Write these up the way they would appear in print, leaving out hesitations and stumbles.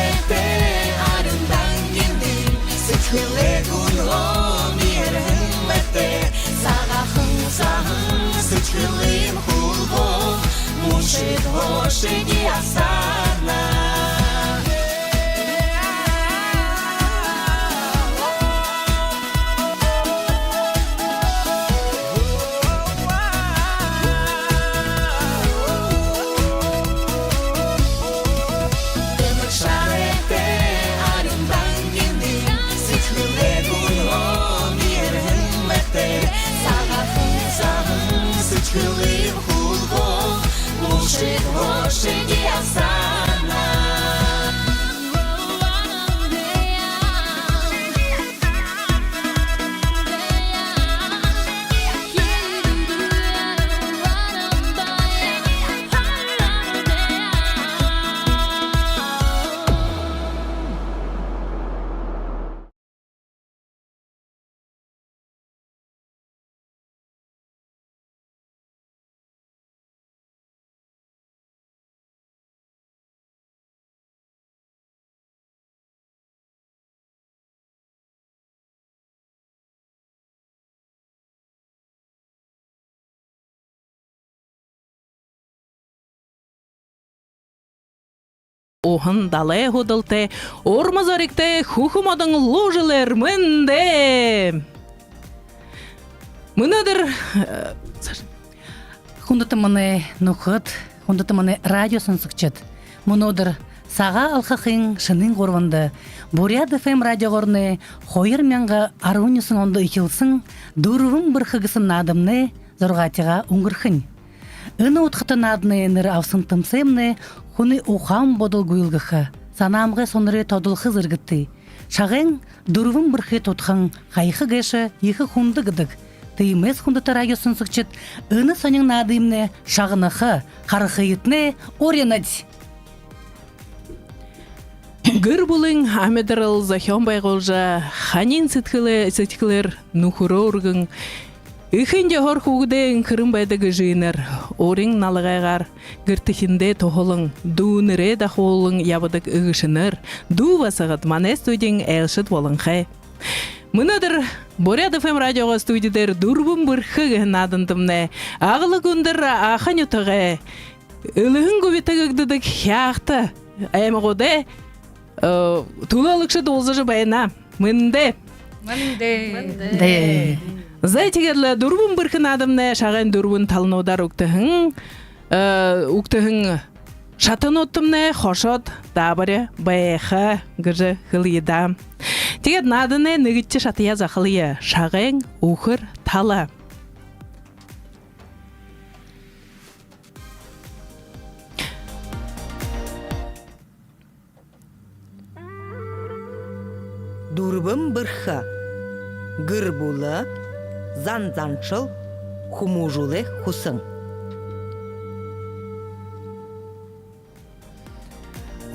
şarete arından geldi Sıçkıle gulon yer himmette Sağahın sağın sıçkılıyım hulbo Muşit hoşegi asana Sıçkılıyım hulbo Muşit hoşegi asana Оһын далай ходылте, ормазарикте хухумадың ложелер мінде. Мынадыр... Хундаты маны нухыт, хундаты маны радиосын сыкчыт. Мынодыр саға алхахын шының горванды. Бурят ФМ радиогорны хойыр мянға арунысын онды икилсын, дурвын бір хыгысын надымны зоргатиға уңгырхын. Ыны утхыты надны ныр авсын тымсемны, хуны ухам бодыл гуйлгыхы. Санамғы соныры тодылхы зыргытты. Шағын дурвын бір хет утхын қайхы гэші ехы хунды гыдык. Тыймес хундаты радиосын сыкчыт, ыны саның надымны шағынықы, қарықы етні оренадь. Гыр булың Амедырыл Захион байғолжа, ханин сыткылер нухуры оргың, Ихинде хор хугден кырым байдагы жыйнар, орың налығайғар, гыртыхинде тоғылың, дуыныре да холың ябыдық ұғышыныр, ду басығыт мане студияң әлшіт болың қай. Мынадыр Бурят ФМ радиоға студиядер дұрбын бір хығын адындымны, ағылы күндір ақан ütіғай, ылығын көбетігігдідік яқты, әміғоде тулалықшы долзыжы байына, мынде. Зайтигерлі дұрбын біркін адымны шағын дұрбын талынудар ұқтығын шатын оттымны қошот дабыры байықы ғыжы ғылыйда. Тегет надыны нүгітчі шатыя зақылыя шағын ұқыр талы. Дұрбын бірхі гыр бұлы, зан-заншыл, хумужулы хусың.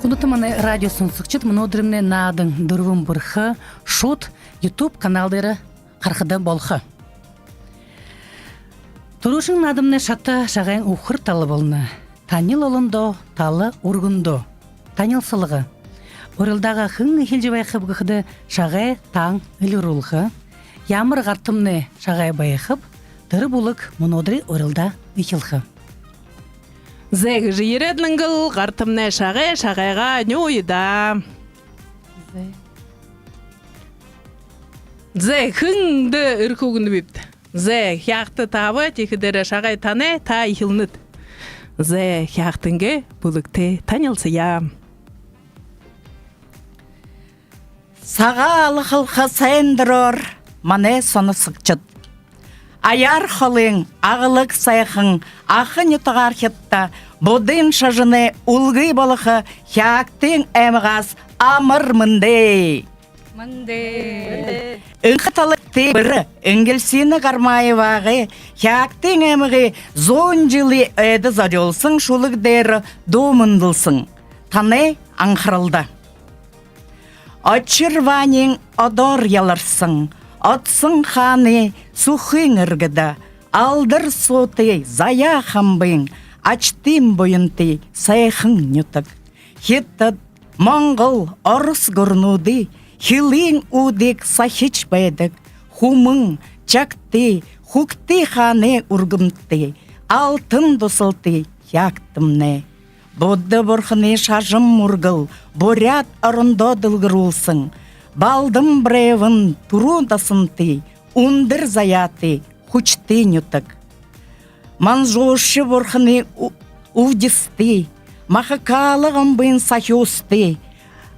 Хундаты маны радиосын сыкчыт, мынодырымны надың дұрвын бірхі, шут, YouTube каналдары қарқыды болхы. Тұрушың надымны шаты шағайын ұқыр талы болны. Танил олындо, талы ұрғындо. Танил сылығы. Орылдағы хың хилжі байқып ғықты шағай таң үлірулғы. Ямыр ғартымны шағай байқып, дыры бұлық мұнодыры орылда үкілгі. Зәгі жиредліңгіл ғартымны шағайға нөйда. Зәг хыңды үркөгінді бепті. Зәг яқты табы текідері шағай таны та ихілнід. Зәг яқтыңғы бұлықты танылсы я. Саға алықылқы сайындырор, мане соны сықчыт. Аяр холың, ағылық сайқың, ақын етіғар хетті, бұдын шажыны ұлғый болықы, яқтың әміғас амыр мынды. Үңқыталықты бірі, үңгілсені қармайывағы, яқтың әміғі зон жылы өйді задолсың шулық дәрі домындылсың. Таны аңқырылды. Очырванин одор яларсың, отсың ханы сухың ыргыда, алдыр соты зая хамбың, ачтым бойынты сайхың нютык. Хетті Моңғол, орыс гурнуды, хилин удик сахич бәдік, хумың, чакты, хукты ханы ургымты, алтын досылты, яктымны. Будды бурхны шажым мургыл, бурят орындо дылгырулсың, балдым бревын турудасынты, ундыр заяты, хучты нютык. Манжошы бурхны увдисты, махакалығым бын сахиосты,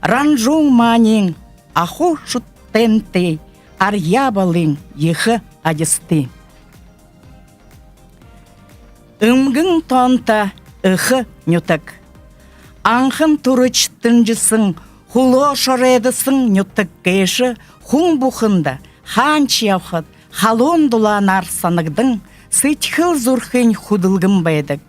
ранжуң манин, аху шуттенты, арьябалың ехы адисты. Үмгің тонта ыхы нютык. Аңхын турыч тынжысың, хуло шоредысың нютык кеші, хуң бұхында, ханч явхыд, халон дуланар саныгдың, сытхыл зурхын худылгым бәдік.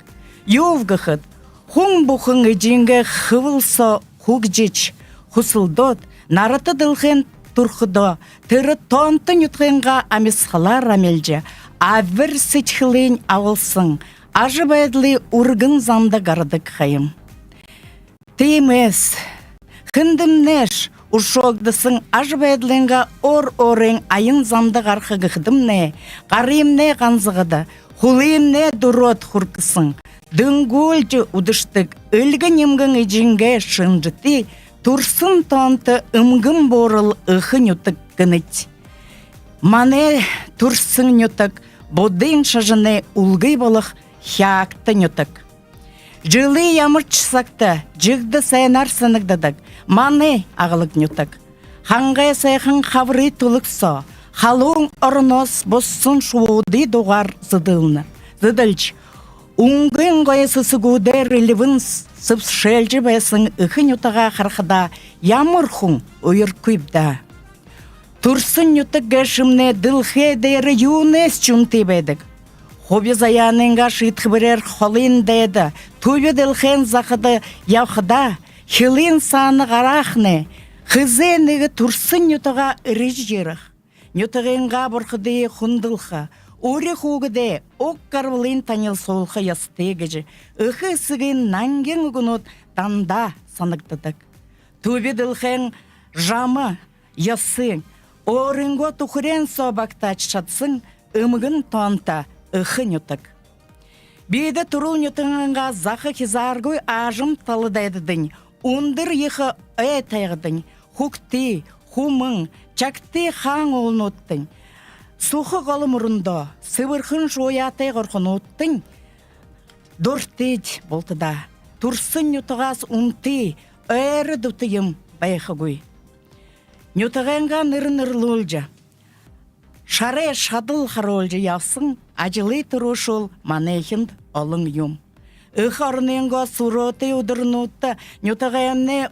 Йовгыхыд, хуң бұхың ыжинге хывылса хугжич, хусылдот, нарыты дылхын турхыдо, тыры тонты нютхынға амисхалар амелже, авір сытхылын авылсың, ажы бәділі ургын замда гарадык хайым. Теймес, хындымнеш, ушогдысың ажы бәділінға ор-орын айын замда гархыгыхдымне, қаримне ғанзығыды, хулимне дурот хуркысың, дүнгөлжі удыштык, үлгі немгің ижінге шынжыты, турсын тонты үмгім борыл ұхы нютык гыныть. Мане турсын нютык, бодын шажыны улгый болық хякты нютык. Жылы ямырчысакта, жігді сайынар сынығдадық, мане ағылық нютык. Ханғай сайхын хавры тұлықса, халуң орнос боссын шууды доғар зыдылны. Зыдылч, уңгын ғайсы сығудер ілівін сыпшелжі бәсің үхі нютыға қарқыда ямырхың ойыр күйбда. Турсын нютык гәшімне дылхе дейрі юнес чунты бәдік. Хоби заяныңға шитқы бірер холин дәді, түбі дылхен зақыды яуқыда, хилин саны ғарақны, хызенігі турсын нютыға үріж жеріх. Нютығынға бұрқыды құндылға, Ури хугде ок карвылын танил солха ястегежи, ыхы сыгын нанген угунут танда саныктыдык. Туби дылхен жамы, ясын, орынго тухрен собакта чатсын, ымгын тонта ыхы нютык. Биде турул нютыңынға зақы хизаргой ажым талыдайдыдың, ундыр ехы әйтайғыдың, хукты, хумың, чакты хаң олнуттың. Сухы қалым ұрында, сывырхын шоятай ғырқын оттың, дұртед болтыда, турсын нютығас унты, әрі дұтыйым байқы көй. Нютығанға ныр-нырлы олжа, шаре шадыл қар олжа явсын, ажылы тұрушыл манайхынд олың юм. Үхарныңға сұроты ұдырын отты, нютығанне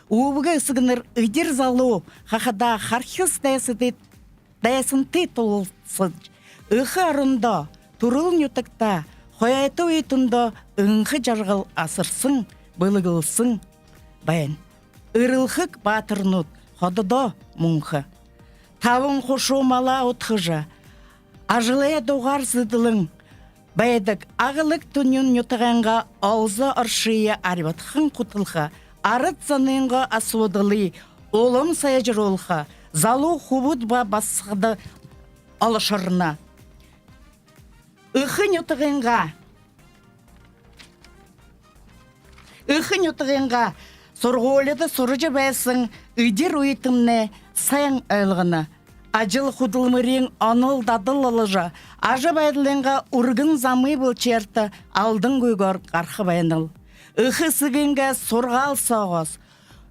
убығы сығыныр үдір залу, қақыда қархыз дәсін титулсыз, үхі арында, турыл нютықта, қойайты өйтінді үңхі жарғыл асырсың, бұлығылсың, бәйін. Үрілхік батырнут, қодыда мұңхы. Тавын қошу мала ұтқыжа, ажылая доғар зыдылың, бәйдік ағылық түнін нютығанға аузы аршия арбатқын құтылға, арыт заныңға асуадылы, олым саяжыр олға, залу хубуд ба басқыды алышырына. Үхін үтігінға сұрғоледі сұрыжы бәсің үдер ұйтымны сайын айлғыны. Ажыл худылмырың аныл дадыл алыжа, ажы бәділіңға ұрғын замы бұл черті алдың көйгөр қарқы байыныл. Үхі сігінға сұрғал соғыз,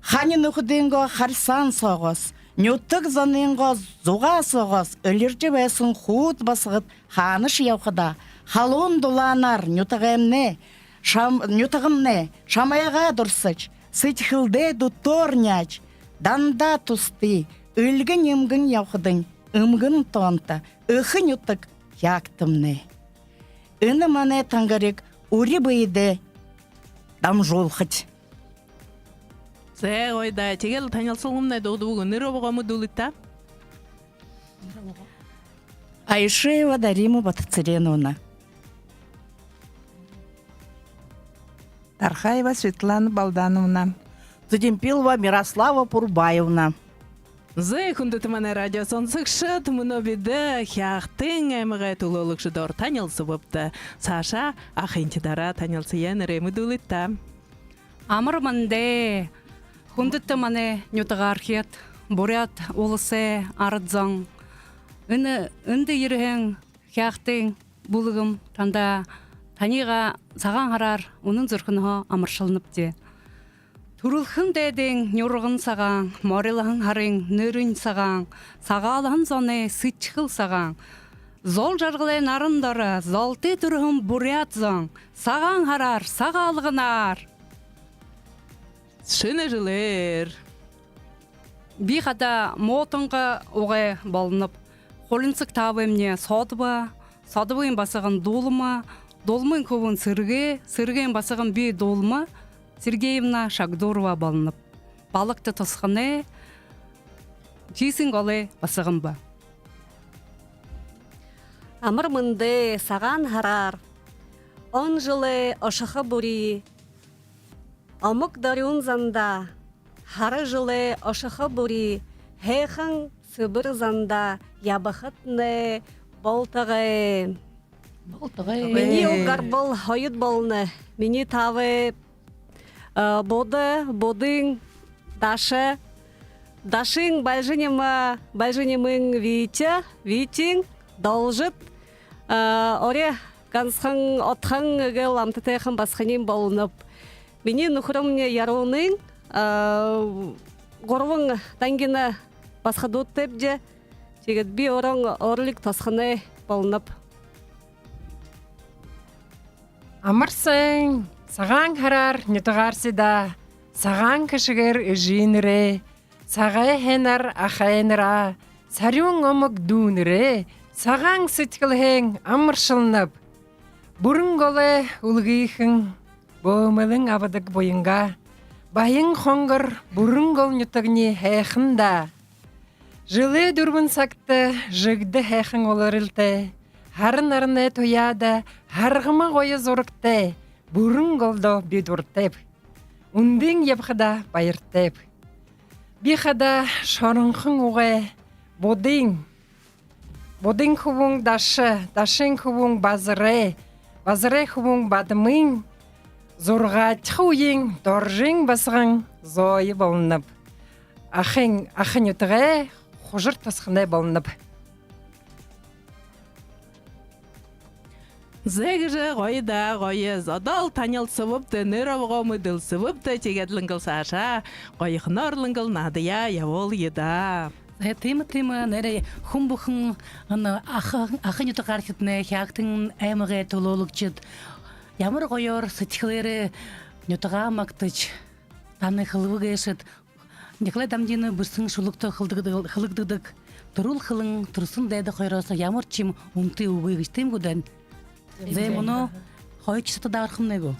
ханин үхідіңға харсан соғыз, нютык заныңға зуға соғыз, өліржі бәсін худ басығыт ханыш яуқыда, халон дуланар нютығымне, шамаяға дұрсыч, сытхылде дуторняч, данда тусты, үлгін емгін яуқыдың, үмгін тонта, үхі нютык яқтымны. Үні мане таңғарек ұри бейді дам жолқыт. Зэ ойда тегел танылсылғымна доғды ныр обғамы дулытта? Айшеева Дарима Батцереновна. Тархаева Светлана Балдановна. Задемпилова Мирослава Пурбаевна. Зе хундытыманы радио сонсыкшыт, мұны биді хяқтың әміғай тулылықшы дор танылсы бопты. Саша ахинтидара танылсы яныры мұдулытта. Амырманде хундыттыманы нютығархет, бурят олысы арыдзан. Үнді еріген хяқтың бұлығым танда таниға саған харар, оның зұрқынығы амыршылынып де. Турылхын дәдің нюрғын саған, морилығын харың нөрін саған, сағалығын зоны сычқыл саған. Зол жарғылай нарындары, золты түрігін бурят зон, саған харар, сағалығынар. Шыны жылыр. Би қада мотынға оғай балынып, қолынсық табымне садыбын басығын долыма, долмын көбін сырген басығын би долма, Сергеевна Шагдорова балынып. Балықты тұсқыны, жейсін қолы басығын ба. Амырмынды саған харар, 10 жылы ошықы бұри, Амық дарюн занда, хары жылы ошықы бұри, Хейхын сүбір занда, ябықытны болтығы. Мені оғар бұл хойыт болны, мені тавы бодың, дашы, дашың бәлжінемің витің, должыт, оре гансың отқың ғыл амтытайқын басқанен болынып. Мені нұқырымне яруының, ғорвың тәңгені басқаду тепде, тегет би орын орлик тасқыны болынып. Амырсың, саған харар нютығарсыда, саған кішігер жиныры, сағай хенар ахайныра, сарюң омық дүүнірі, саған сыткілхең амыршылынып. Бұрын голы ұлғийхың, боумылың абыдық бойынға, байың қоңғыр бұрын гол нютығыне хэйхында. Жылы дүрбін сақты, жығды хэйхың оларылты, харын-арыны тояда, харғыма қойы зорықты, бұрын голды бедуртып. Үндің епқыда байыртып. Бихада шарынқың оғай, бодың. Бодың құбың дашы, дашың құбың базыры, базыры құбың бадымың, зорға тіғуің, доржың басығың зойы болынып. Ахың үтіғай, құжыр тасқындай болынып. Зәгіжі ғойда ғойы задал танылсы бұпты, нөрі мұдылсы бұпты, тегедліңгіл Саша, ғойықын орлыңгіл надыя явол еда. Тыма нәре хумбухын ахын ютығархетіне хяқтың әміғе тололықчыд. Ямыр ғойор сытықлері нютыға мақтыч, таны қылығы ғешет. Неқлай дамдені бүрсің шулықты қылықтыдық. Тұрул қылың тұрсын дәді қойроса ямыр чим ұмты ұғығыштым көден. Зе мұны қой чысыты дағырқым нәгі?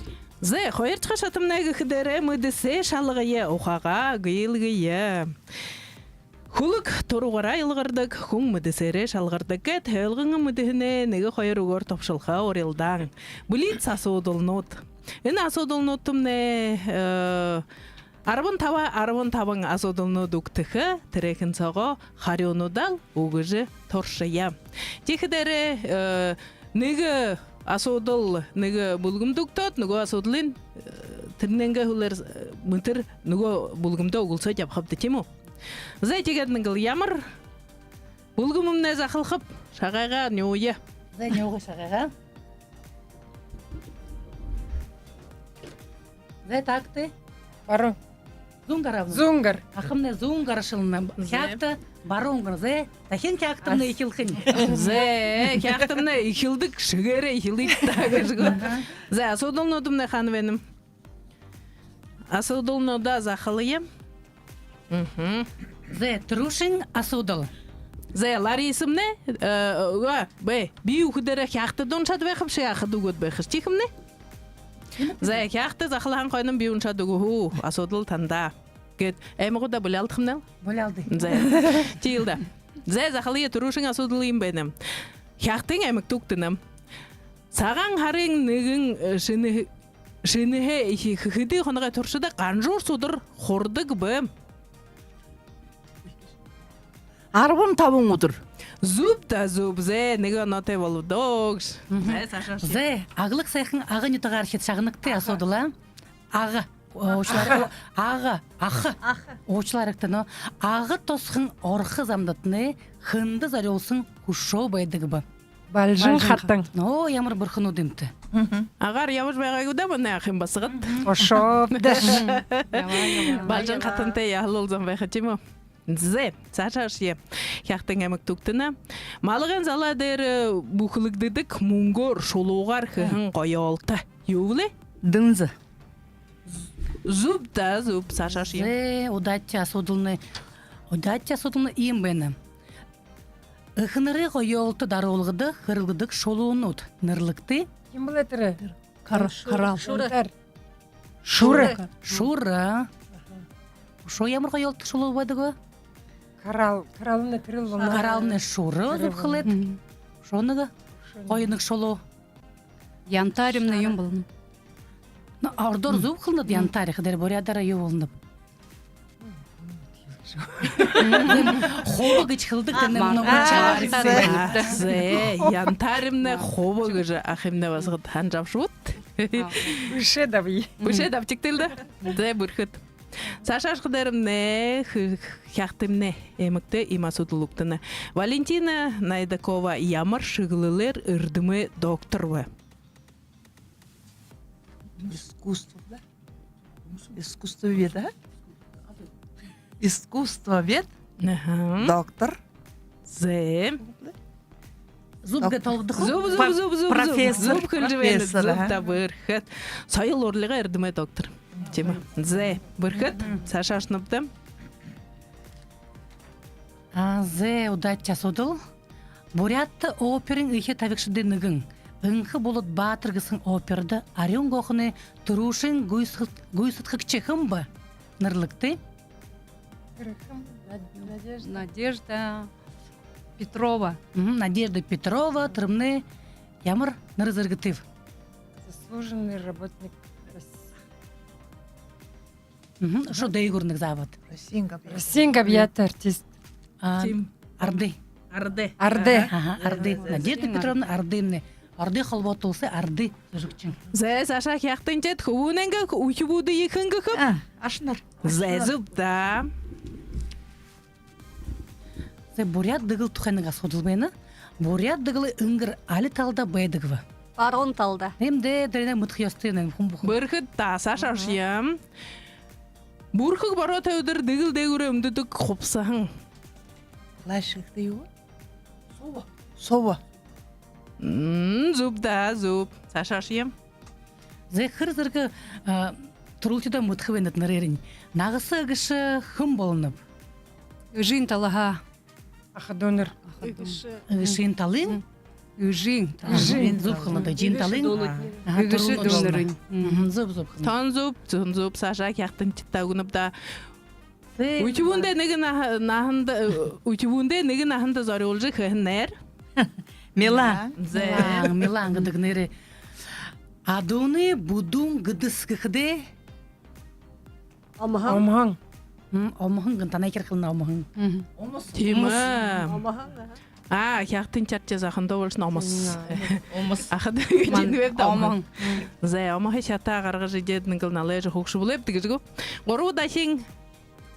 Зе қойыр чықшатым нәгі қыдары мүдісе шалығые, оқаға ғиылғые. Хулық тұруғара илғырдық, құң мүдісері шалғырдық кәт, әлғыңы мүдіхіне нәгі қойыр ұғыр топшылға орелдан. Бұлит сасудылнот. Ін асудылноттым нә... Арбын табың асудылны дүктіхі, тірекін саға қарионудан ұғыжы торшыя. Текідері нәгі асудыл нәгі бұлғымдықтат, нәгі асудылын тірненгі хүлер мүтір нәгі бұлғымда ұғылса жапқапты тему. Зай тегедінің ғыл ямыр, бұлғымымны зақылқып, шағайға не ойы. Зай не ойы шағайға? Зай тақты? Бару. Зунгаравны? Зунгар. Ақымны зунгарышылына. Хяқты баруңғыр, зай? Тахин хяқтымны ехілхін. Зай, хяқтымны ехілдік шүгері ехілдік жығы. Зай, асудылны одымны қаны бенім. Асудылны да зақылыйым. Зай, тұрушың асудыл. Зай, Ларисымны, бей үкідері хяқты доншады бәқіп шаяқы дүгіт бәқіш. Текімні? Зай, хяқты зақылған қойным бей ұншады ғу, асудыл танда. Кет, әміғу да бұлі алдықымнал? Бұлі алды. Зай, тейілді. Зай, зақылыя тұрушың асудылыйым бәнім. Хяқтың әмік түктінім. Саған харың нығың шыны Шынығы хыды қонаға тұршыда қанжор судыр хордық бі. Арбын табың ұдыр. Зуб да зуб, зе, неге ноте болу догш. Зе, ағылық сайқын ағы нютығар хет шағынықты асодыла. Ағы. Ағы. Очылар ектіні. Ағы тосқын орқы замдатыны хынды зарелсын хушо байдығы ба. Балжын хаттың. О, ямыр бұрқын өдімті. Ағар ямыш байға күді бұны ақын басығыт. Ошопды. Балжын қатынты яғыл олзан байға чему. Зе, сашашие. Яқтың әмік түктіні. Малығын зала дәрі бұқылықдыдық мұңгор шолуғар қығын қойы олты. Ювле? Дынзы. Зуб да зуб, сашашие. Зе, удатча асодылны ием бәні. Үхінірі қойы олты даролғыды қырылғыдық шолуын ұд. Нұрлықты? Кім білетірі? Карал. Шура. Шо ямыр қойы олты шолуы байдығы? Каралыны тіріл болна. Қаралыны шуры зуб қылет. Шоныға? Қойынық шолу. Янтаримны юм болын. Ордор зуб қылынып, ян тарихыдыр, борядара ю болынып. Хобы гыч қылдық, дені мұны чаварысы. Зе, янтаримны хобы гыжы ақымны басығыт хан жапшуыт. Үше дабы. Бүше дапчиктілді. Зе, бүрхіт. Сашаш қыдарымны, хяқтымны, емікті имасудылуқтыны. Валентина Найдакова ямыр шығылылыр үрдімі докторвы. Искусствовед, а? Искусствовед, доктор. Зе. Зуб гаталдық. Зуб. Профессор. Зуб күнжібені, Профессор, зуб да бүрхіт. Сайыл орлыға үрдімі доктор. Чема? Зе, бүрхіт. Сашашныпты. Зе, удатча содыл. Бурятты оперин үйхе тавикшыды нығын. Үңхі болыт батырғысын оперді арен қоқыны тұрушын гүйсытқық чехым ба? Нұрлықты? Надежда Петрова. Надежда Петрова, тұрымны ямыр нұрызыргытыв. Заслуженный работник Шо дейгурнық завод. Россия габият артист. Арды. Арды. Арды. Надежда Петровна ардымны. Арды холботулсы арды жүкчің. Зе, Саша яқтын жет, хуыныңғы ұйы буды екінгі қып. Ашнар. Зе, зуб да. Зе, бурят дығыл тұханыға содылбайны. Бурят дығылы үңгір алі талда байдығывы. Барон талда. Емде дәріне мұтқиястыйның құм-бұқым. Бүрхіт та, Саша шиям. Бүрхік бара тәудір дығыл дәгірі үмдідік қопсағын. Лайшықты ю? Сова. Зуб да, зуб. Саша шиям. Зе, қыр-зіргі тұрылтыда мұтқывенет нұрерін. Нағысы ғышы хым болынып. Үжин талаға. Ахадоныр. Ғышын талын. Үжин. Зуб қылынды. Жин талын. Үгіші дөнірін. Зуб қылынды. Тон зуб, Саша яқтын читта ұғынып да. Үйтібунде нігін нахында зары олжы қығын нәр? Мила. Милан гыдык нere. Адуны будун гыдыс кыхде. Омхан. Омхан гынтана керкылна омхан. Тима. Яқтын чатча зақында олшын омыс. Ақыды жинуеп да омхан. Зе, омахы чата қарғы жидедінің қылна ләжі хоқшы болып дегізгі. Ору да сен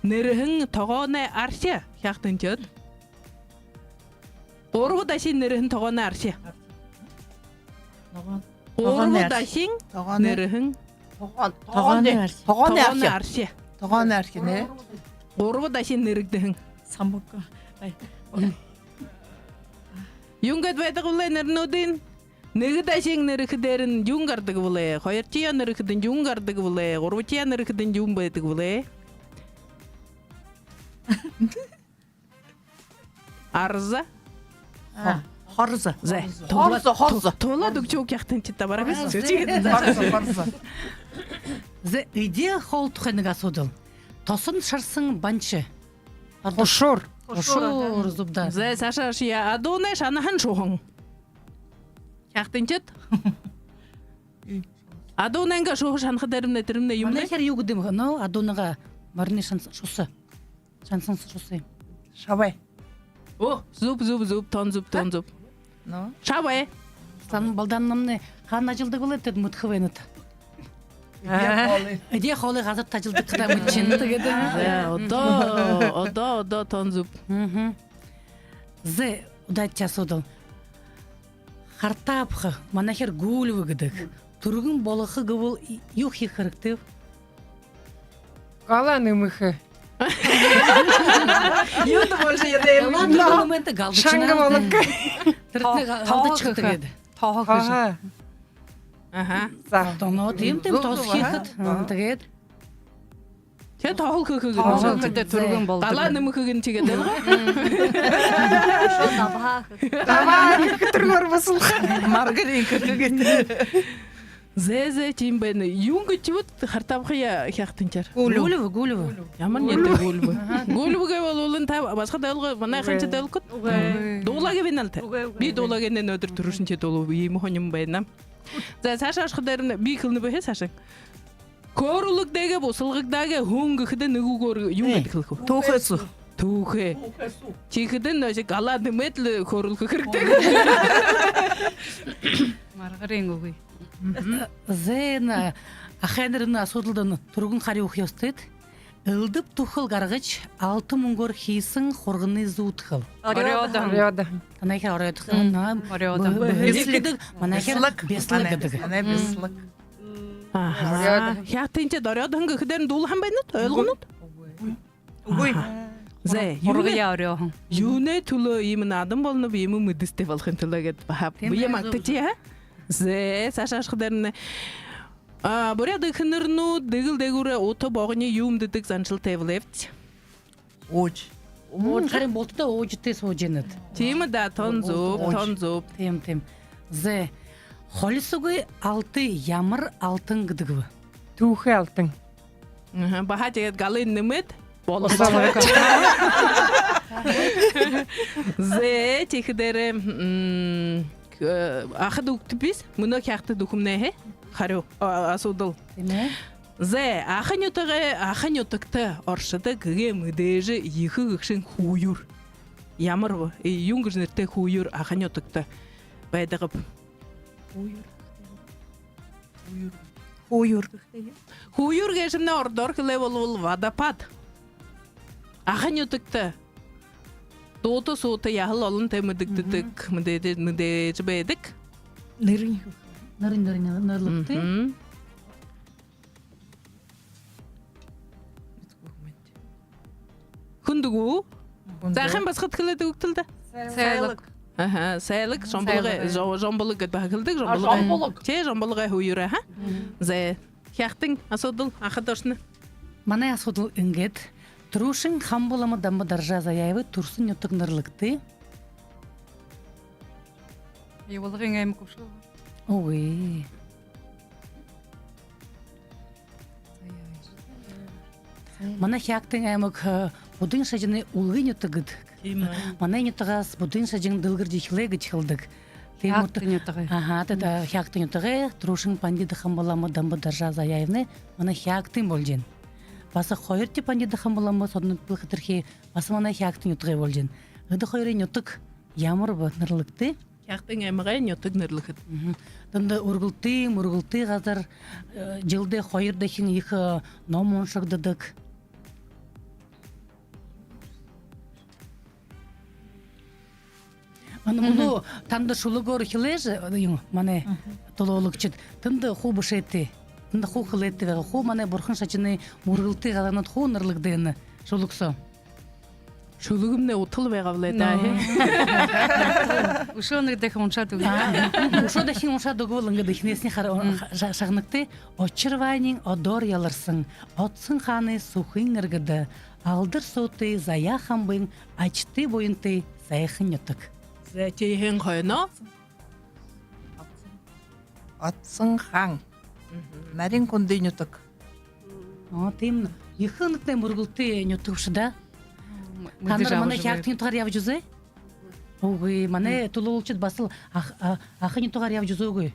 неріхін тоғаны арсы яқтын чат. Ору да сен неріхін тоғаны арсы. Ору да сен неріхін Тоғаны арсы. Тоғаны арсы, не? Ору да сен нерігдіхін. Самбыққа. Юнгат байдаг улай нернодин. Нерida сен нерихдерин юнгардыг булай. Хоёрчия нерихдин юнгардыг булай. Гурвчия нерихдин юм байдаг булай. Арза. Хорза. Зе. Хорза. Тола дукчук яхтын чита барагыз. Хорза. Зе, иде хол туханыга содыл. Тосын шарсын банчы. Хошор. Ошор зубда. Зе, Саша шия адоне шанахан шохон. Яхтын чит. Адонанга шоу шанха дәрімне тірімне Мана юмне. хер югдым но адоныга барны шусы. Шансын шусы. Шабай. О, зуп, тон зуп. Ну. Шабай. Сан балданнамны хана жылды болет дед мутхвенет. Иде холы газып тажылды кыда мутчин тегеде. Одо, тон зуп. Зе удача судал. Хартапхы мана хер гулвы гыдык. Тургун болохы гывыл юхи хырыктып. Каланы мыхы. Юды больше едем. Ладно, моменты галды Шанга балык. Галды чыгы тегеде. Тағы кыжы. Ага. Ага. За. Тоно тем тос хихит тегед. Те тағыл көкігін. Тағы кыды тургун болды. Таланы мүкігін тегеді. Шо табаха. Давай, кытыргор басыл. Маргаринка көгет. Зе тим бен юнгы чуут хартапхыя хяхтынчар. Гулвы. Ямар нерде гулбы. Гулбыга болуын та басқа дайлы мана қанча дайлы кот. Долагы беналты. Би долагенен өдір тұрышынче долу ем хоним байна. За Саша ашқыдарын би кылны бе Саша. Корулук деге босылгык даге хунгы хыды нүгу кор юнгы кылку. Тухесу. Тухе. Чикыдын нөже галады метлі корулку кіріктегі. Маргарин угы. Зена ахенерна судылдан тургун хари ухьостет. Ылдып тухыл гаргыч 6000 гор хисин хоргыны зуутхыл. Орёдан. Ряда. Танайхер орёдхыл. Орёдан. Беслик. Манайхер беслик гыдык. Ана беслик. Хяхтынче дорёданғы хыдарын дулы хам байнат, өлгінат. Угуй. Зе, Хоргыя орёхан. юне тулы емін адым болны бейімі мүдісте балқын тулы гет бахап. Бұйым ақтычы, ha? Зе, Саша ашқыдарыны. Буряды хынырну дыгыл дегуре ото боғыне юмдыдық заншыл тевлевт. Оч. Харин болду да ожитте соженет. Тимі да тон зуп. Тем. Зе холисугы 6 ямыр алтын гыдыгы. Тухы алтын. Баха жегет галын немет. Болы. Зе, тихидері ақыды үктіпіз, мұны кяқты дұқымнайы. Харю, асудыл. Деме? Зе, ахын ютыкты оршыды кіге мүдежі ехі үкшін хуюр. Ямыр бұ, юнгыжнерте хуюр ахын ютыкты. Байдығып. Хуюр. Хуюр кешімне ордор кіле бол водопад. Ахын ютыкты. Тоты соты яғыл олын тәй мүдіктідік, мүдежі бәйдік. Нырын. Нырлыпты. Күндігу. Зәхін басқыт кіледі үктілді. Сайлык. Сәйлік, жомбылық бәкілдік, жомбылығы хуюр, Зе, хяқтың асудыл, ақыдошыны. Мана асудыл үнгет. Трушин хамбуламы дамбы даржа заяйвы турсын ютык нырлыкты. Еволғын әйім көпшіл. Ой. Мана хяктың әмік будын шажыны улғын ютыгыд. Мана ютыгас будын шажын дылгыр жихлы гычхылдык. Хяктың ютыгы. Ага, тада хяктың ютыгы трушин пандиды хамбуламы дамбы даржа заяйвны мана хяктың болжен. Басы хойыр те пандиды хамбуламы содны пылхытырхи басы мана хяктың ютыгы болжен. Ыды хойрын ютык ямыр бы нырлыкты. Хяқтың әміғай нөтік нөрліғыд. Тында ургылты газар жылды хойырдахин ихы номон шагдыдык. Аны мұны танда шулы горы хилежі, мане тололықчыд, тында ху бішетті, тында ху хилетті веға ху мане бұрхын шачыны мургылты газарнат ху нырлықдыны шулықсы. Шулығымне отыл бәғавлайды. Ушоны дэх уншады. Ушо дахин уншады голыңғы дихнесіне шағыныкты, очырвайнин одор ялырсың, отсын ханы сухын ыргыды, алдыр соты зая хамбын, ачты бойынты сайхын ютык. Зәтейхен қойна? Атсын хаң. Мәрин күнді нүтік. Тем, ихыныкты мургылты нютукшыда. Таныр мана хяктын ютугар яв жүзі? Оғый, мана тулы олчыд басыл ақын ютугар яв жүзі оғый.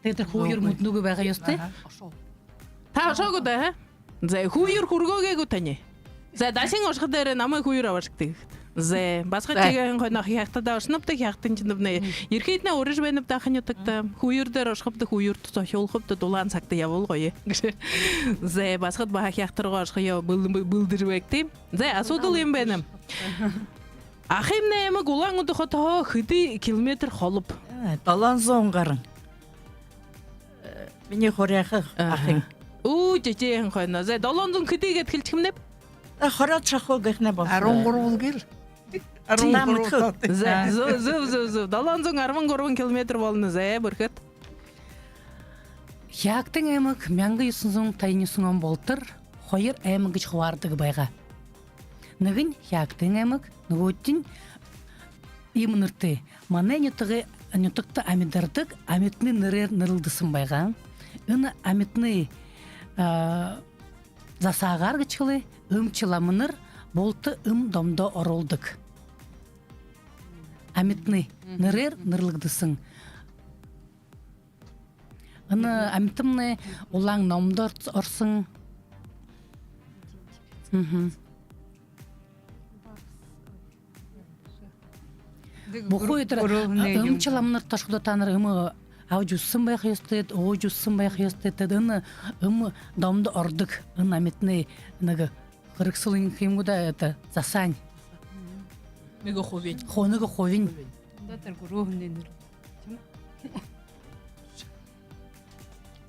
Тетер хуйыр мутнугу бага ёсты. Та ошого да. Зе хуйыр хургоге гутани. Зе дасин ошго дээр намайг хуйыр авашгтыг. Зе басга чиген хонох яхтада ошнопдаг яхтын чиндвне. Ерхийднэ урж бэнэв дахын ютагта хуйыр дээр ошхопдаг хуйырт цохиулхопд дулаан цагта явуул гоё. Зе басгад бахах яхтарга ошхо былдырбекти. Зе асуудал юм бэнэм. Ахимне эмэг улаан удохото хэди километр холб. Талан зон гарын. Миний хоряхах ахын. Уу жижигэн хойно. Зе 700 хэдигээд хэлчихмнэ. Хороод шахуу гэхнэ бол. 13 гэл. Зе зөө 713 км болно зе бүрхэд. Хягтын аймаг 1959 он болтор 2 аймаг гэж хуваардаг байгаа. Нэг нь Хягтын аймаг, нөгөөт нь ийм нэртэй. Манай нутагт амьдардаг амьтны нэрээр нэрлэдсэн байгаа. Энэ амьтны засаагаар гэж хэлээ өмчламнар болт домдо оруулдаг. Амьтны нэрээр нэрлэгдсэн. Энэ амьтны улаан номдор орсон. Буху өдөр өмчламнар ташгда танар авж үссэн байх ёстой, ууж үссэн байх ёстой. Энэ домдо ордог. Энэ амьтны нэг хөргслийн хэмгүүдэ это засань. Нэг ховин. Хоног ховин. Дотор гөрөөхний нэр.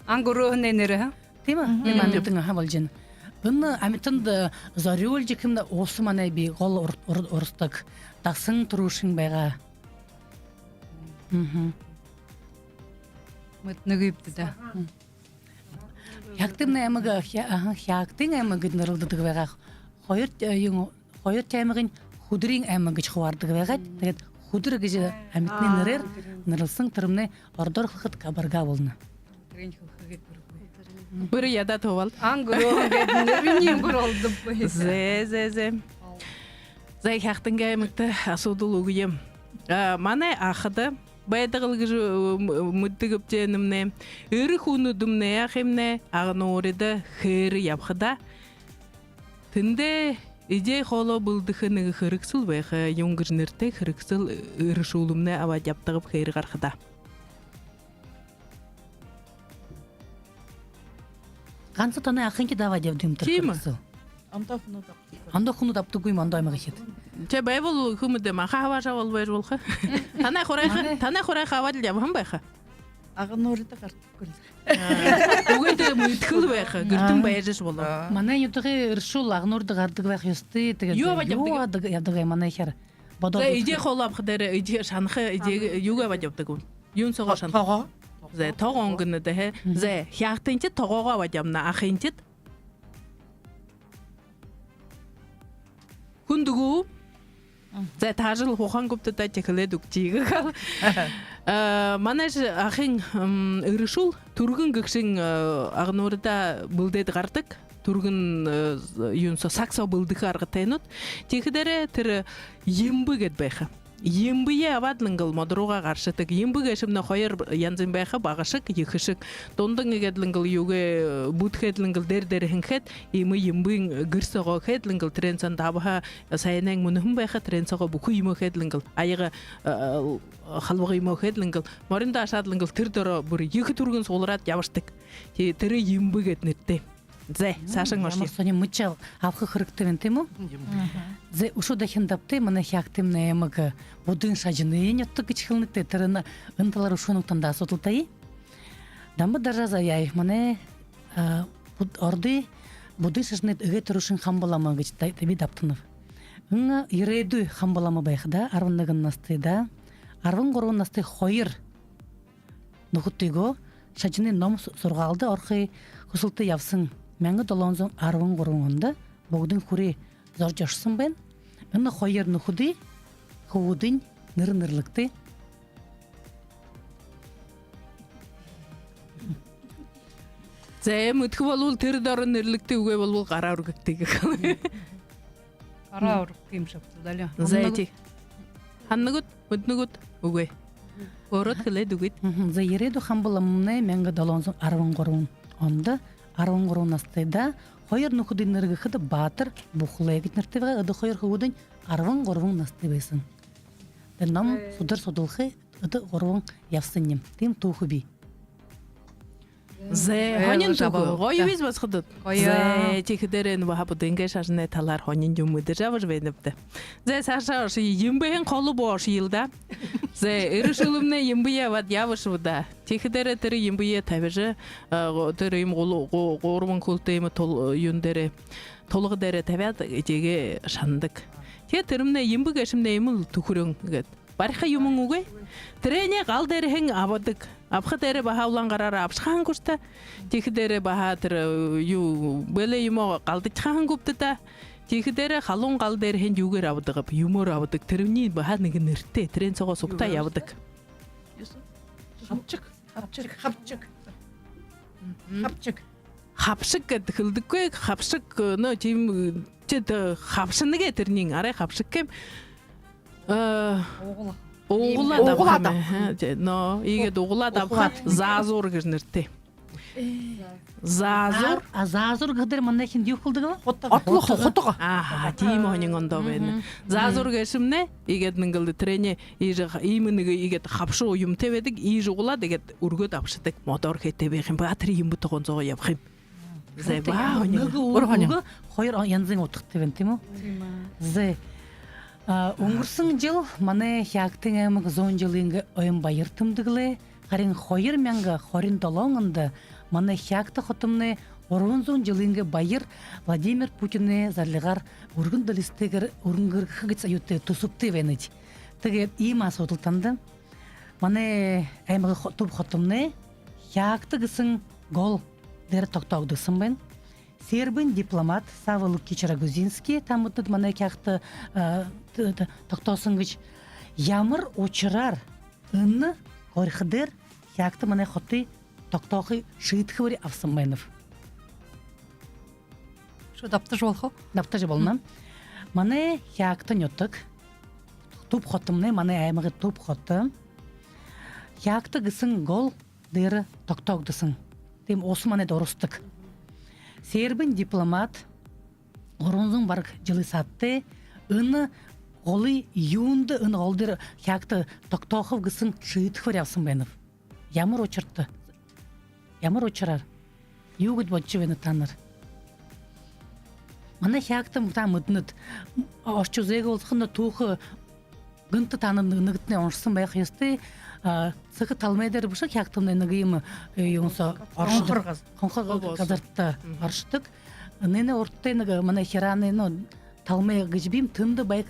Ангөрөөхний нэр. Тийм үү? Энэ амьтан хавалж байна. Энэ амьтанд зориулж ихэмд уус манай би гол урсдаг. Дасан турушин байгаа. Мэт нэгийбдэ. Хягтын аймаг Хягтын аймаг гэж нэрлэгддэг байгаа. Хоёр аймагын Хүдрийн аймаг гэж хуваардаг байгаа. Тэгээд Хүдэр гэж амьтны нэрээр нэрлсэн тэрмнээ ордорлоход Кабарга болно. Бүр яда товал. Ангөрөөхний нэрний бүр олдов. Зе. Зай Хягтын аймагт асуудал үгүй юм. Манай ахада байдагл гэж мүддэгвчэнэмнэ эрх үнүдэмнэ яхимнэ агнуурыда хэр явхада тэндэ ижээ холо булдых нэг хэрэгсэл байх юм гэж нэртэй хэрэгсэл өршүүлэмнэ аваад явдаг хэр гарахда ганц таны ахын ки даваад явдым тэр. Андо хунууд авдаггүй юм андо аймаг ихэд. Тэ байвал хүмүүд маха хаваашаа бол байж болох. Танай хурай хаваад явхан байха. Агнуурда гартгүй. Үгүйдээ мэдхэл байх гэрдэн байжш болоо. Манай юудагийн өршүүл агнуурд гардаг байх ёстой. Тэгээд Юу аваад явдаг манай хэр бодоод. За ижээ холоох дээр ижээ шанах ижээ юу аваад явдаг вэ? Юун согоо шанах. Тогоо. За тогоон гэнэ дэ. За Хягтын ч тогоогоо аваад явна ахын ч хүндгүү. За таажил хухан гүптэ чэхлээд үгчийг. Манай ахын өршүүл түргэн гэгшин агнуурда бүлдээд гардаг. Түргэн юунсо саксо бүлдэх аргатайнууд. Тэгэхдээ тэр юмбы гэд байха. Юмбые аваадлангал модруга гаршдаг. Юмбыгэ шимнэ хоёр янзын байха багашиг ихшиг дундан гэдлангал юугэ бүтгэдлангал дээр хинхэд юмбын гэрсөгөө хэдлангал тренцэн давха сайнан мөнхөн байха тренцөгөө бүхүү юм хэдлангал аяга халбага юм хэдлангал моринда ашаадлангал тэр дөрө бүр их түргэн суулраад явардаг. Тэр юмбы гэд нэртэй. Зэ сашин Ямар сони мөч авах хэрэгтэй байна тийм үү? Зэ ушудахын давтай манай Хягтын аймаг будын шажны нютг гэж хэлнэтэй тэр энэ талаар ушунуутанда асуудалтай. Дамба дараза яй манай орды будын шажны эгэ төрүшин хамбалама гэж би давтанав. Энэ ирээдүй хамбалама байх да 11 настай да 13 настай хоёр нөхөдтэйгөө шажны ном сургаалда орхи хөсөлтөд явсан 1713 онд бүгдийн хүрээ зорж орсон байна. Энэ хоёр нөхөдий хөвүүдийн нэрлэгтэй. За мэдэх болвол тэр дор нэрлэгтэй үгүй болвол гараа өргөдтэй гэх. Гараа өргөх юм шиг байна. За тий. Ханнагд, өднөгд үгүй. Орот кыле дугит. Заиреду хамбаламны менге далонзун арван горун. Онда арван горун астайда хойер нухудын ныргыхыды батыр бухлая гитнертевга ыды хойер худын арван горун настыбайсын. Нам судар судылхы ыды горун явсыннем. Тим тухуби. Зе хонин жаба тугу. болду. Гойвиз басхыдыт. Зе тихидерен вахабы дынге шашны талар хонин жумыды жавыж бенепті. Зе саша оши ембейін қолы бош елда. Зе ирышылымны ембейе вад явыш вуда. Тихидере тірі ембейе табежі тірі ем ғормын күлтеймі юндері толығы дәрі табяд жеге шандык. Те тірімне ембі кәшімне еміл түкірің гет. Барха юмың угай. Трене қал дәріхің абадык. Апхы дәрі баха улан қарары апшқан күшті. Тегі дәрі баха тірі ю бөлі юмо қалды чқан көптіта. Тегі дәрі қалун қал дәріхін югер абадығып, юмор абадык. Тірімні баха нігін үртте, трен соға соқта ябадык. Хапшык кәдіқілдік көй, хапшык, но тем хапшыны кәтірнің, арай хапшык кәм. Оғыла да бақаме. Но, иге доғыла да бақат, зазор кәжініртте. Зазор? Зазор гыдыр мында хин дию кылдыгы? Хотуға. Аха, тим онын онда бәйні. Зазор кәшімне, игетнің кылды трене, имінігі игет хапшы ойым теведік, ижі оғыла дегет үргөт апшыдық, мотор кәтті бәйхім, батыр ембі тұғын соға епхім. Зе ба онын. Хойыр янзың отық тевен, тему? Зе. Оңырсың жыл, маны яқтың әміг зон жылыңғы ойын байыртымдығылы, қарин хойыр мәңгі хорин долоңынды, маны яқты хотымны орын зон жылыңғы байыр Владимир Путинны зарлығар үргін дылыстығыр үргін ғыгыц айутты тұсыпты веніч. Тігі има сотылтанды, маны әмігі топ хотымны яқты ғысын гол дәрі тоқтауғдысын бән. Сербин дипломат Сава Лукич Рагузинский там вот мана кяхты тоқтосынгыч ямыр очырар ынны горхдер яқты мана хоты тоқтохы шыйтхывари Авсымбайнов. Шо дапты жолхо? Дапты же болна. Мана яқты нөттік туп хотымны мана аймығы туп хоты яқты гысын гол дыры тоқтоғдысын. Тем Османы дорыстық. Сербин дипломат орынзың барг жылы сатты, ыны олы юнды ыны олдыр яқты тоқтоқов гысын шыйтық варявсын бәнів. Ямыр очыртты. Ямыр очырар. Югыд бөтчі бәні таныр. Мана яқты мұтам үдінід. Ашчузегі олсықында туғы гынты танын нығытны оншысын бәйқ есті. Сықы талмайдары бұшық яқтымды нығыйымы юнса аршыдық. Қонқы қазартты аршыдық. Нені орттай нығы мана хераны талмай ғыжбейм тынды байқ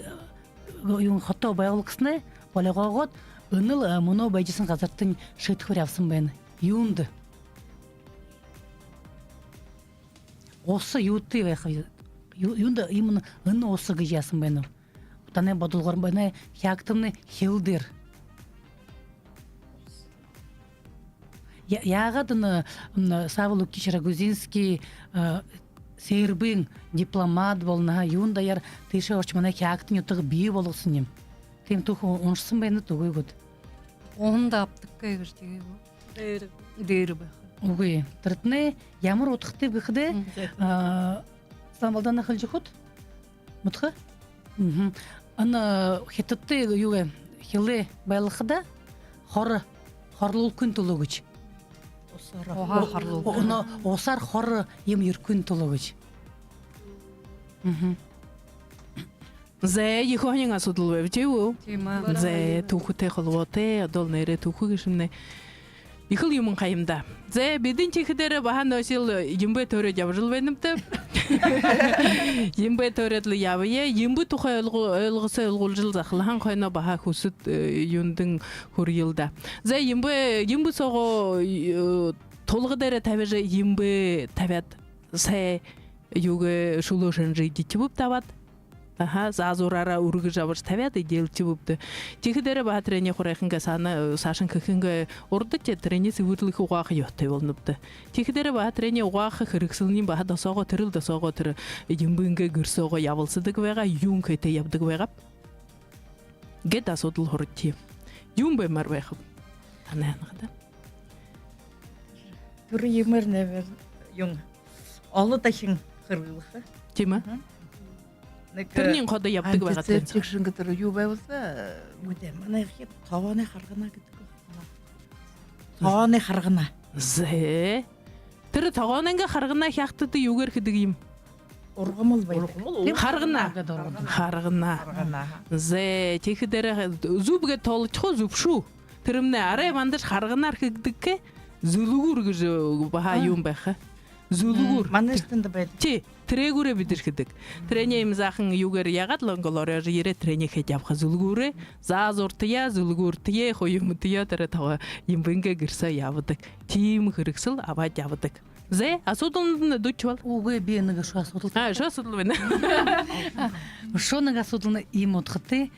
юн хотто байғылықсыны болеға ғод үніл мұны байжысын қазарттың шыйтық варявсын бәйін. Юнды. Осы ютты байқы. Юнды имын үні осы ғыжясын бәйін. Бұтаны бадылғар бәйін яқтымны хилдер. Яғадыны Сава Лукич Рагузинский сербин дипломат болна юнда яр тише очмана яқтын ютығы бей болғысын нем. Тем туху оншысын бәйіні тұғый бұд. Оғын да аптық кәйгіш деген бұл. Дейрі бәйхі. Угы. Тұртыны ямыр отықты бұқыды. Самалдан ақыл жүхіт? Мұтқы? Аны хеттітті юғы хилы байлықыда хорлыл күн тұлығыч. Оға қарлыл. Оны осар хоры ем үркүн тұлығыч. Зе ехонин асудыл бәбтеу. Тема. Зе туху текылуоте, адол нере туху кешімне. Ихыл юмын қайымда. Зе бедін текідері бахан өсіл ембе төрі жабжыл бәнімді. Ембе төрі ябые, ембе тұқа өлғысы өлғыл жыл зақылған қойна баха құсыт юндың құр елда. Зе ембе соғы толғы дәрі тәбежі ембе тәбәт сәй юғы шулу жынжы деті бұп табат. Зазурара ургы жабыш табяды делчі бұпты. Текідері ба трене құрайқынға саны сашын кікінгі орды те трене сывырлығы уақы йоттай болыныпты. Текідері ба трене уақы қырықсылының ба да соғы түрілді соғы түрі ембіңгі гүрсоғы явылсыдық вайға юн көйте ябдық вайғап. Гет асудыл құрытти. Юн бәмар байқып. Танайнагда. Түрі емер нәвер юң. Алы тахин қырғылықы. Тима? Тэрний хода явдаг байгаа тийм. Антисептик шингэтэр юу байвалаа? Өдэ манай хит таваны харгана гэдэг. Таваны харгана. Зэ. Тэр тогоонанга харгана хяхтад юугаар хэдэг юм? Ургамал байдаг. Харгана. Харгана. Гаргана. Зэ тэгэхдэр зүбгээ толчихоо зүвшүү. Тэрмнэ арай мандаж харганаар хэгдэггэ зүлгүүр гэж баха юм байха. Зүлгүүр. Манай дэнд байдаг. Чи трээгүүрээ бид ирхэдэг. Трэний юм заахан юугаар ягаад лонголоор ирээ трэний хэд явах зүлгүүрээ заазуртя зүлгүүртээ хоёмтя тэр тава юм бэнгэ гэрсэ явдаг. Тим хэрэгсэл аваад явдаг. Зэ асуудалд дучвал. Үгүй би нэг шүү асуудал. Шүү асуудал байна. Шүү нэг асуудал ийм утгатай.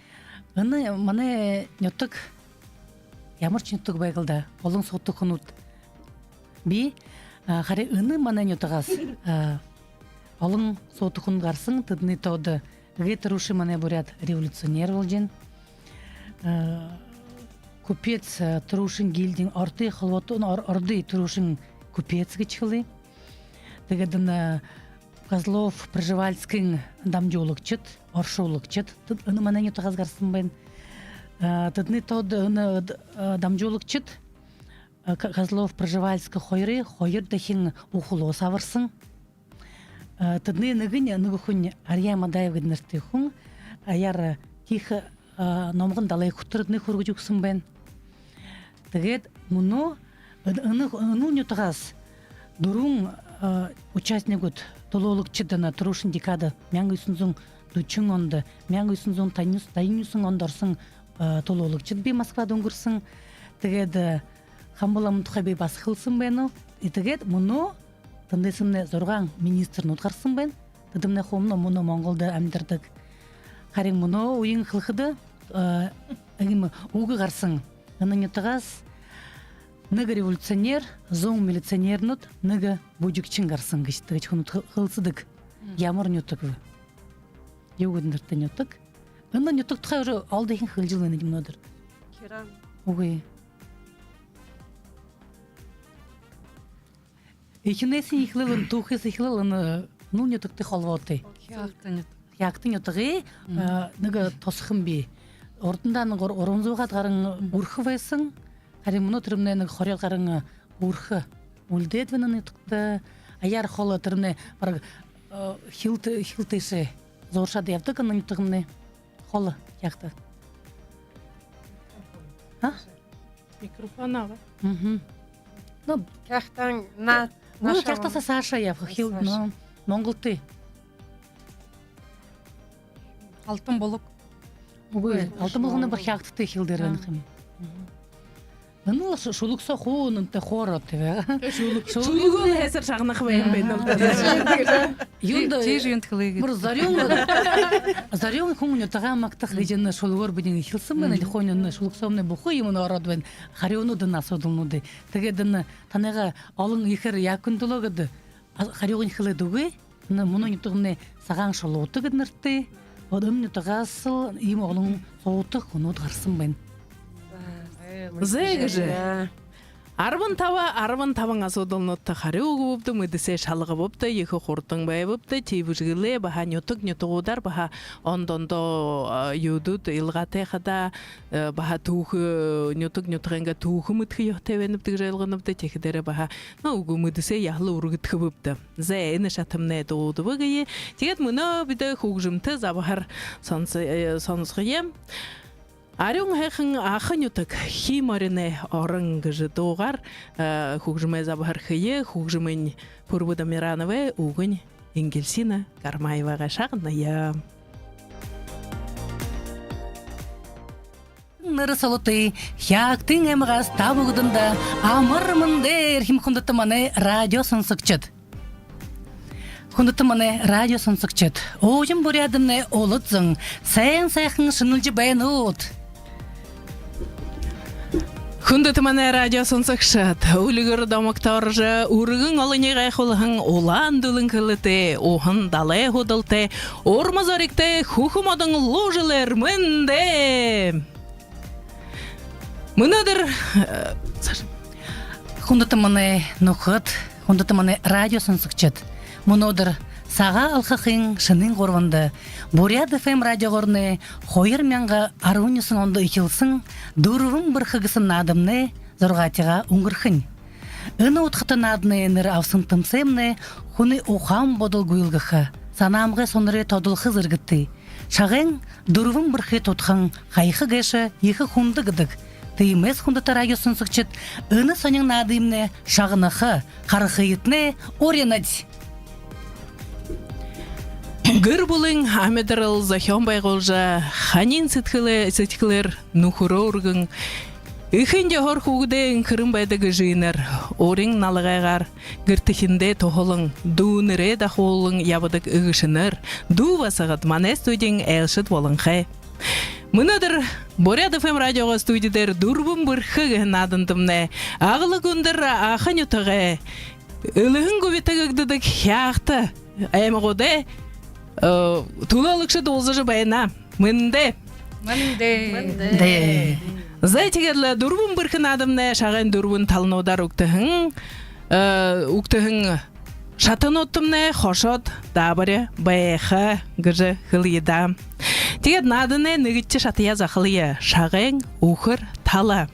Энэ манай нутаг ямар ч нутаг байгалда олон суудаг хүмүүс би харин энэ манай нутагаас олон суудаг хүн гарсан тэдний тод ветруши манай бурят революционер болж байна. Купец Трушин гильдийн ордын холбоотон ордын Трушин купец гэж хэлээ. Тэгээд энэ Козлов Пржевальскийн дамжуулагчид, оршуулагчид энэ манай нутагаас гарсан байна. Тэдний тод энэ дамжуулагчид Козлов Пржевальский хоёр дахин ухлуус аварсан. Тэдний нэг хүн Арья Мадаев гэдэг нэртэй хүн аяар тих номгон далай хөтөрдний хөргөж өгсөн байна. Тэгээд мөнөө энэ нутагаас дөрвөн участникууд толуулагчид на Трушин декада 1940 онд 1959 онд орсон толуулагчид би Москвад өнгөрсөн. Тэгээд хамбулам тухай би бас хэлсэн байна уу? Тэгээд мөнөө тандэсэмнэ 6 министрнууд гарсан байна. Тэдэмнэ хумно мөнөө Монголд амьдардаг. Харин мөнөө уян хэлэхэд ийм үг гарсан. Энэ нутагаас нэг революционер, 100 милиционернууд нэг бүжигчин гарсан гэж тэгж хүн хэлсдэг. Ямар нутаг вэ? Юу гэдэг нутаг? Энэ нутаг тухай олдын хэлж байна юм өнөөдөр. Хиран. Үгүй. Эхнээсээ ихлэл түүхээс ихлэл нутагтай холбоотой. Ягтын нутагыг нэг тосхон би урдандаа нэг 300-аад гарan өрх байсан. Харин мөнөө тэрмнээ нэг 20 гарan өрх үлдээд байна нутагт. Аяар хол тэрмнээ баг хилтэйсэ зуршаад явдаг нутагмнээ хол ягтаа. Микрофон аваа. Ну, Кяхтан на Ягтасаа сааша явах хил Монголтой. Алтан болог. Үгүй, алтан болгоны баг ягттай хил дээр байх юм. Энэ шулуксаа хуунантай хоороо тэгээ. Шулгүүн хэсэр шагнах байм байна уу? Юунд Чиж юнд хэлээ. мөр зарён хүн нутагаа магтах гэж энэ шулгуур бидний ихэлсэн байна. Хойно энэ шулуксаамны бүхэн юм ороод байна. Хариунууд энэ асуудалнууд. Тэгээд энэ таныга олон ихэр якундологод хариуг ихлээд үгүй. Энэ мөнөө нутагны сагаан шулуудаг нэртэй. Одон нутагаас ийм олон суудах хүнүүд гарсан байна. Зэ гэж 15 асуудалнуудтай хариуг өвдөг мэдэсээ шалгав өвдөг их хурдан байвөвдөг тивжгэлээ баха нютагудаар баха ондондоо юудууд илгатай хада баха түүх нютагнга түүхмэдх яхтай вэнэвдэг жалганавдаг тэгэхдэрэ баха нүг мэдэсээ яхал үргэтх өвдөг зэ энэ шатамнэ дуудвэгээ тэгээд мөнөө бид хүүгжимтэй завхар сонсгоё. Ариун хайхан ахан ютаг химарине орон гэж дуугаар хүүгжмээ завхар хие хүүгжмэн Пурбуда Мирановэ үгэн Ингелсина Гармаевага шагная. Нэрсолотой хягтын эмгаас та бүгдэндээ амар мандэр химхэндät манай радио сонсогчд. Хүндät манай радио сонсогчд. Оожин бурядны улузан сайн сайхан шинэлж байна уу? Хүндät манай радио сонсогчд. Үлгэр домогторж үргэн олонний гайхулхан улаан дүлэн хэлэтэй ухан далай худалтай урмазориктэй хүхэм одон лужлэр мэнде. Мынадыр Хундатыманы нухат, хундатыманы радио сынсыкчыт. Мунодыр сага алхахын шынын горванды. Бурят ФМ радиогорны хойыр мянга аруnyuсын онды икилсын, дурвын бір хыгысын надымны зоргатига уңгырхын. Ыны утхытын адны ныр авсын тымсемны хуны ухам бодыл гуйлгыхы. Санамғы соныры тодылхы зыргытты. Шағын дурвын бір хы тутхын хайхы гэші ехы хунды гыдык. Тыймес хундата радиосын сыкчыт, ыны сонын надымны шағынахы, қарықыйытны оренать. Гыр булың Амедрыл Захёнбай голжа ханин сетхилер нухуро ургын ихинде хор хугден кырымбайдагы жыйнар орин налыгайгар гыртыхинде тохолың дуунере да холың ябыдык ыгышыныр ду басагат манес студийн элшит болың хай. Мынадыр Бурят ФМ радиога студидер дурбун бырхы надындымне агылы күндір ахын ютығы ылығын көбетігігдідік яқты аймағоде тулалыкшы долзыжы байына мынде Зайтигерлі дурбун бырхы надымне шағын дурбун талынудар уктыхын шатын оттымне хошот дабыры байықы гыжы хылыйда. Тегет надыне нығытчы шатыя зақылыя шағын ухыр тала.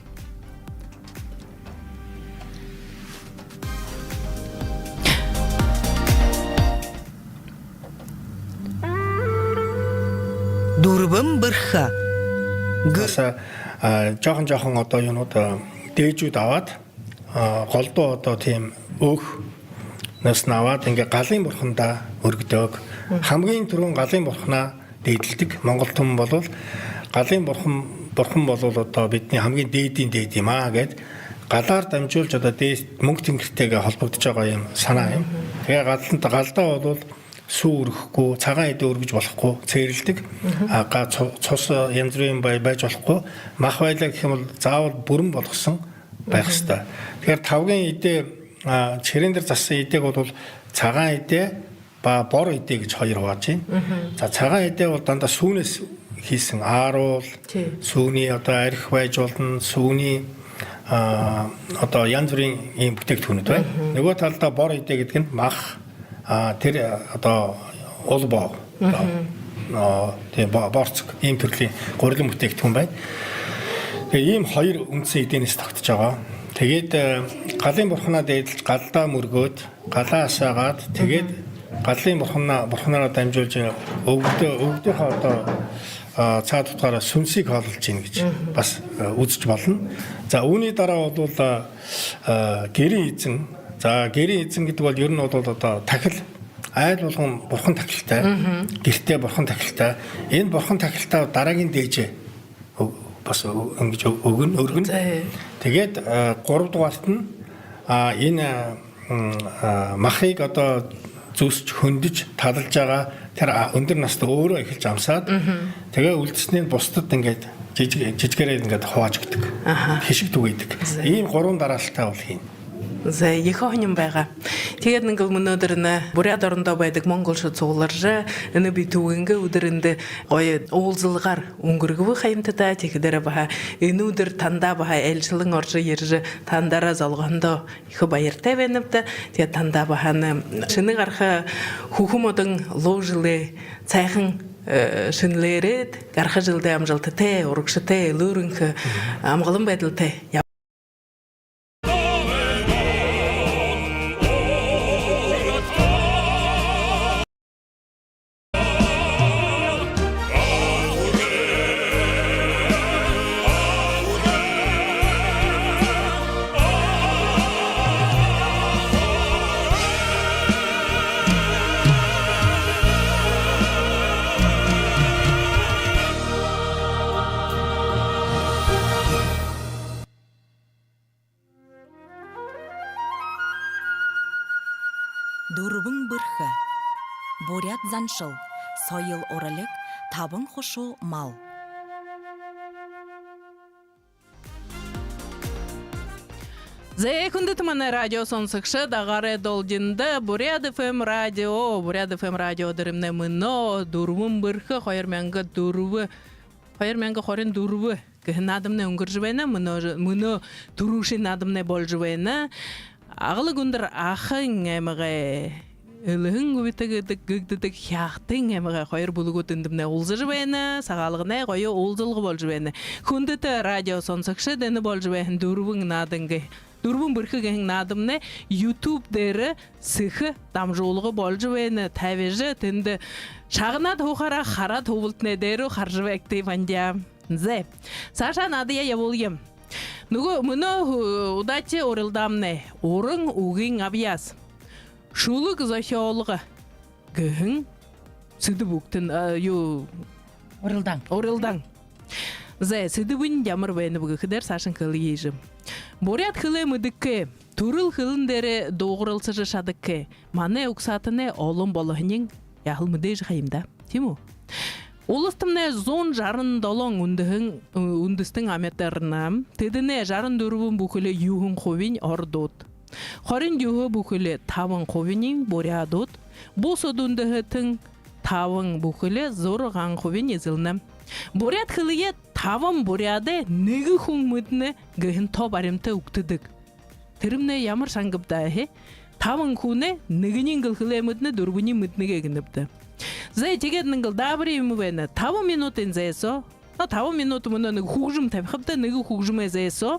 Дурбым бырха. Гаса жоохон одоо юунууд дээжүүд аваад голдуу одоо тийм өөх нас наваад ингээ галын бурхандаа өргөдөг. Хамгийн түрүүн галын бурхнаа дээдэлдэг. Монгол түмэн бол галын бурхан бол одоо бидний хамгийн дээдийн дээд юм аа гэд галаар дамжуулж одоо дээд мөнгө тэнгэртэйгээ холбогдож байгаа юм санаа юм. Тэгээ галдаа бол сүү өрөхгүй, цагаан эдээ өргөж болохгүй, цэрлдэг. Цус янз бүрийн байж болохгүй. Мах байлаа гэх юм бол заавал бүрэн болгосон байх ёстой. Тэгэхээр тавгийн эдээ чирэн дээр зассан эдээг бол цагаан эдээ ба бор эдээ гэж хоёр хувааж байна. За цагаан эдээ бол дандаа сүүнээс хийсэн ааруул, сүүний одоо арх байж болно, сүүний одоо янз бүрийн ийм бүтээгдэхүүнүүд байна. Нөгөө талдаа бор эдээ гэдэг нь мах тэр одоо улбоо тийм борцог ийм төрлийн гурилан бүтээгдэхүүн байна. Тэгээ ийм хоёр үндсэн эдээнээс тогтож байгаа. Тэгээд галын бурхнаа дээдлж галдаа мөргөөд галаа асаагаад тэгээд галын бурхнаараа дамжуулж өвгдийнхаа одоо цаад утгаараа сүнсийг хооллож ийн гэж бас үзэж болно. За үүний дараа бол гэрийн эзэн. За гэрийн эзэн гэдэг бол ер нь бол одоо тахил айл болгон бурхан тахилтай. Гэртээ бурхан тахилтай. Энэ бурхан тахилтай дараагийн дээжээ бас ингэж өргөн. Тэгээд 3 дугаарт нь энэ махыг одоо зүсч хөндөж талж байгаа тэр өндөр настай өөрөө эхэлж амсаад тэгээ үлдснээр бусдад ингээд жижигээрээ ингээд хувааж өгдөг. Хишиг түгээдэг. Ийм 3 дараалтаа бол хийн. За ехохним байгаа. Тэгээд нэг өнөөдөр Бурят орондоо байдаг монгол шууд цугларжа энэ би түгэнгэ өдрөнд гоё уулзалгаар өнгөргөв хаймтаа тэгэхдэр баха энэ өдөр тандаа баха ээлжлэн орж ирж тандараа залгондоо их баяртай байна та. Тэгээд тандаа бахана шинэ гарах хүүхэн модон луужилээ цайхан шинлээрэд гарах жилдээ амжилттай урагштай лүүрэнх амгалан байдалтай Дурбың бырхы. Бурят заншыл. Сойыл орылык. Табын хошу мал. Зэйхүндэт мана радио сонсыкшы дагары долдинды Бурят ФМ радио дырымны мыно дурбың бырхы хайырмянга хорин дурбы Кыһын адымны үңгір жібені, мұны тұрушын адымны бол жібені. Ағылы күндір ақын әміғі ылыһын гүбітігідік хяқтың әміғі қойыр бұлығы өтіндімне олзы жібені, сағалығына қойы олзылғы бол жібені. Күндіті радио сонсықшы дені бол жібені дұрбың надыңғы. Дұрбың біркі кәң надымны YouTube дәрі сықы дамжолығы бол жібені тәвежі тінді шағына тоқара қара тобылтыны дәрі қаржы бәкті бәндия. Зе. Саша надыя яболгем. Нүгі мұны удачы орылдамны. Орың уғын абияс. Шулық захиолығы гүхін сүді бүктін орылдан. Зай, сүді бүн ямыр бәйіні бүгі қыдар сашын қылы ежім. Борят қылы мүдікке, тұрыл қылындері доғырылсыжы шадықке, маны ұқсатыны олым болығының яғыл мүдей жығайымда. Тиму? Олыстымны зон жарын долон үндістің аметтерінам, тедіне жарын дұрбын бүкілі юғын қовин ордот. Хорин юғы бүкілі тавын қовинин борядот, бос одундығытың тавын бүкілі зор ған қовин езілнам. Борят қылые тавын боряды негі хүн мүдіні гіхін топ арымты ұқтыдық. Тірімне ямыр шаңғыпта әхе, тавын хүні нігінен ғылқылы мүдіні дұрбыни мүдініге гініпті. Зай тегетнің ғыл дабыры емі бәйіні тавын минутын зайсо, тавын минуты мұны хуғжым тәбіқіпті негі хуғжым әзайсо,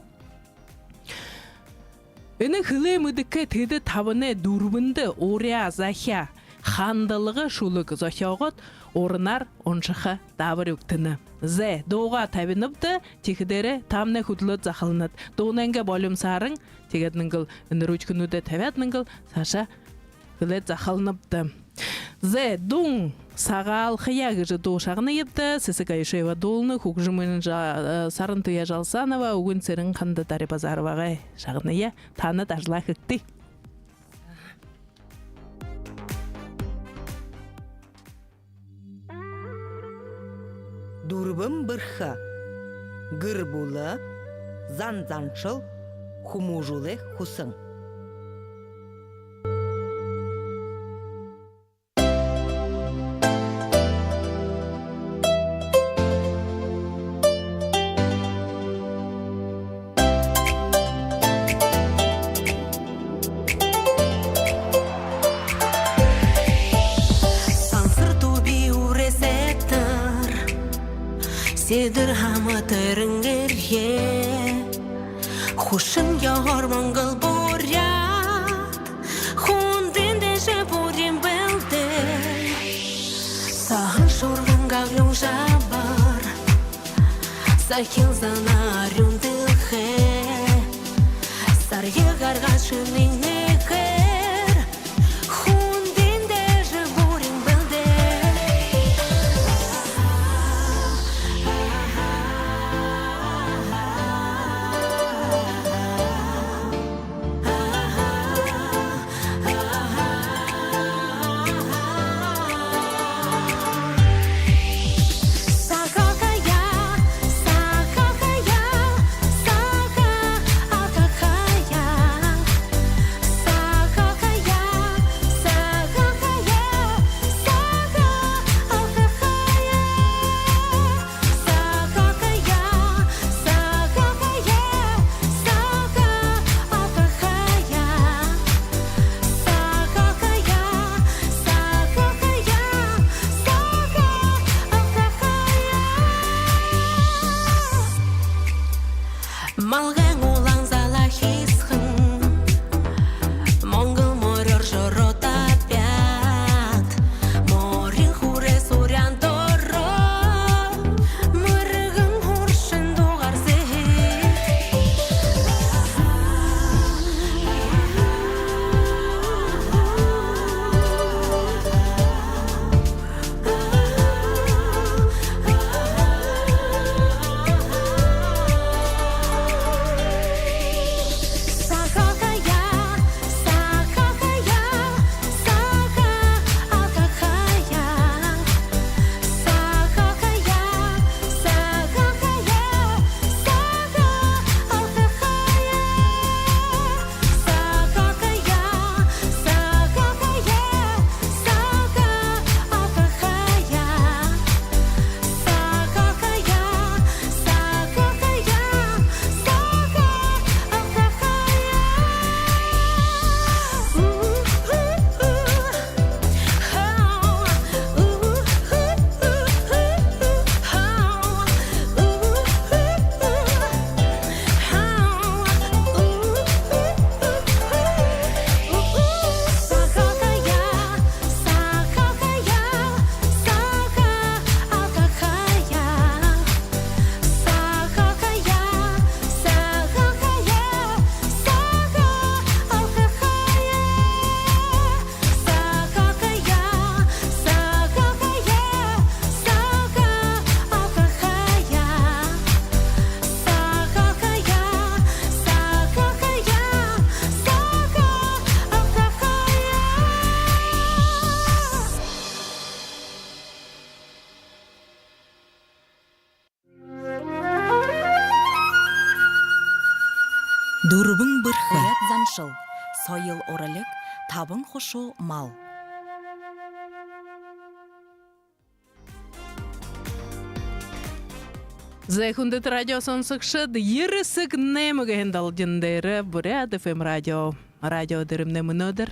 Үні қылы мүдікке теді табыны дұрбынды ория захия хандылығы шулық захиоғыт орынар оншықы дабыр өктіні. Зә, доға табыныпты, текідері тамны құтылыт захылынат. Доғынанға болым сарын, тегетнің ғыл үні ручкінуді табятнің ғыл саша қылыт захылыныпты. Зә, доң сағал қияғы жы доғшағыны епті, сісі қайшайва долыны құқжымын сарын тұя жалсанова, ұғын сірін қанды тары базарываға шағыны е, таны тажыла қықты. Дұрбым бірха, гір бұлы, зан-заншыл, хумужулы хусың. Седір хаматырыңгерге Хушын яғар маңғыл борят Хунденде же борем білді Сағын шорғын ғағлың жабар Сахил занарюн дылхе Сар еғарға шының некер Хунденде же борем білді Дурбың бұрхы. Борят заншыл. Сойыл оралек. Табын хошо мал. Зайхундет радио сонсықшыд, ерісік неміген далдендері Бурят ФМ радио. Радио дірімне мүнөдір.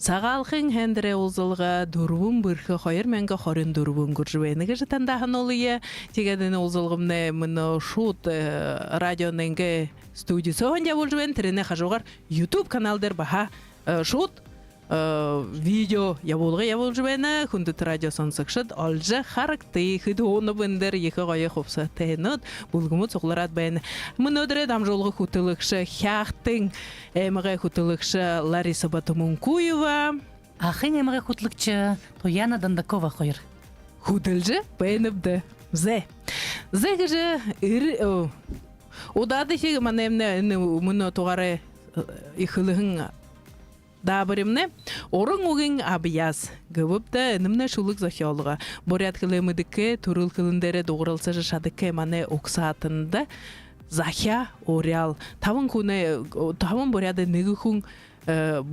Сағалқын хендіре олзылға дұрвын бұрқы қойыр мәнгі қорын дұрвын күржуенігі жытандағын олыя. Тегеден олзылғымне мүні шут радионенгі студиясы оңда болжуен тіріне қажуғар YouTube каналдер баха шут видео яболжуені хүндіт радио сонсықшыд олжы характы хүді оны бүндір екі қойы қопса тәйінұд бұлғымыт соқларат бәйіні. Мүнөдірі дамжолғы құтылықшы хяқтың әміғай құтылықшы Лариса Батумункуева. Ахын эмге хутлыкчы Тояна Дандакова қойыр. Худылжы бәйініпді. Зе кіжі Удады хегі манемне мұны тоғары ихылығын дабырымны орын оғын абияз гыбыпты нымны шулық захиолыға. Борят кылымыдыкі турыл кылындары доғырылсы жашадыкі маны оқсатынды захия орял. Тавын боряды нығы хүн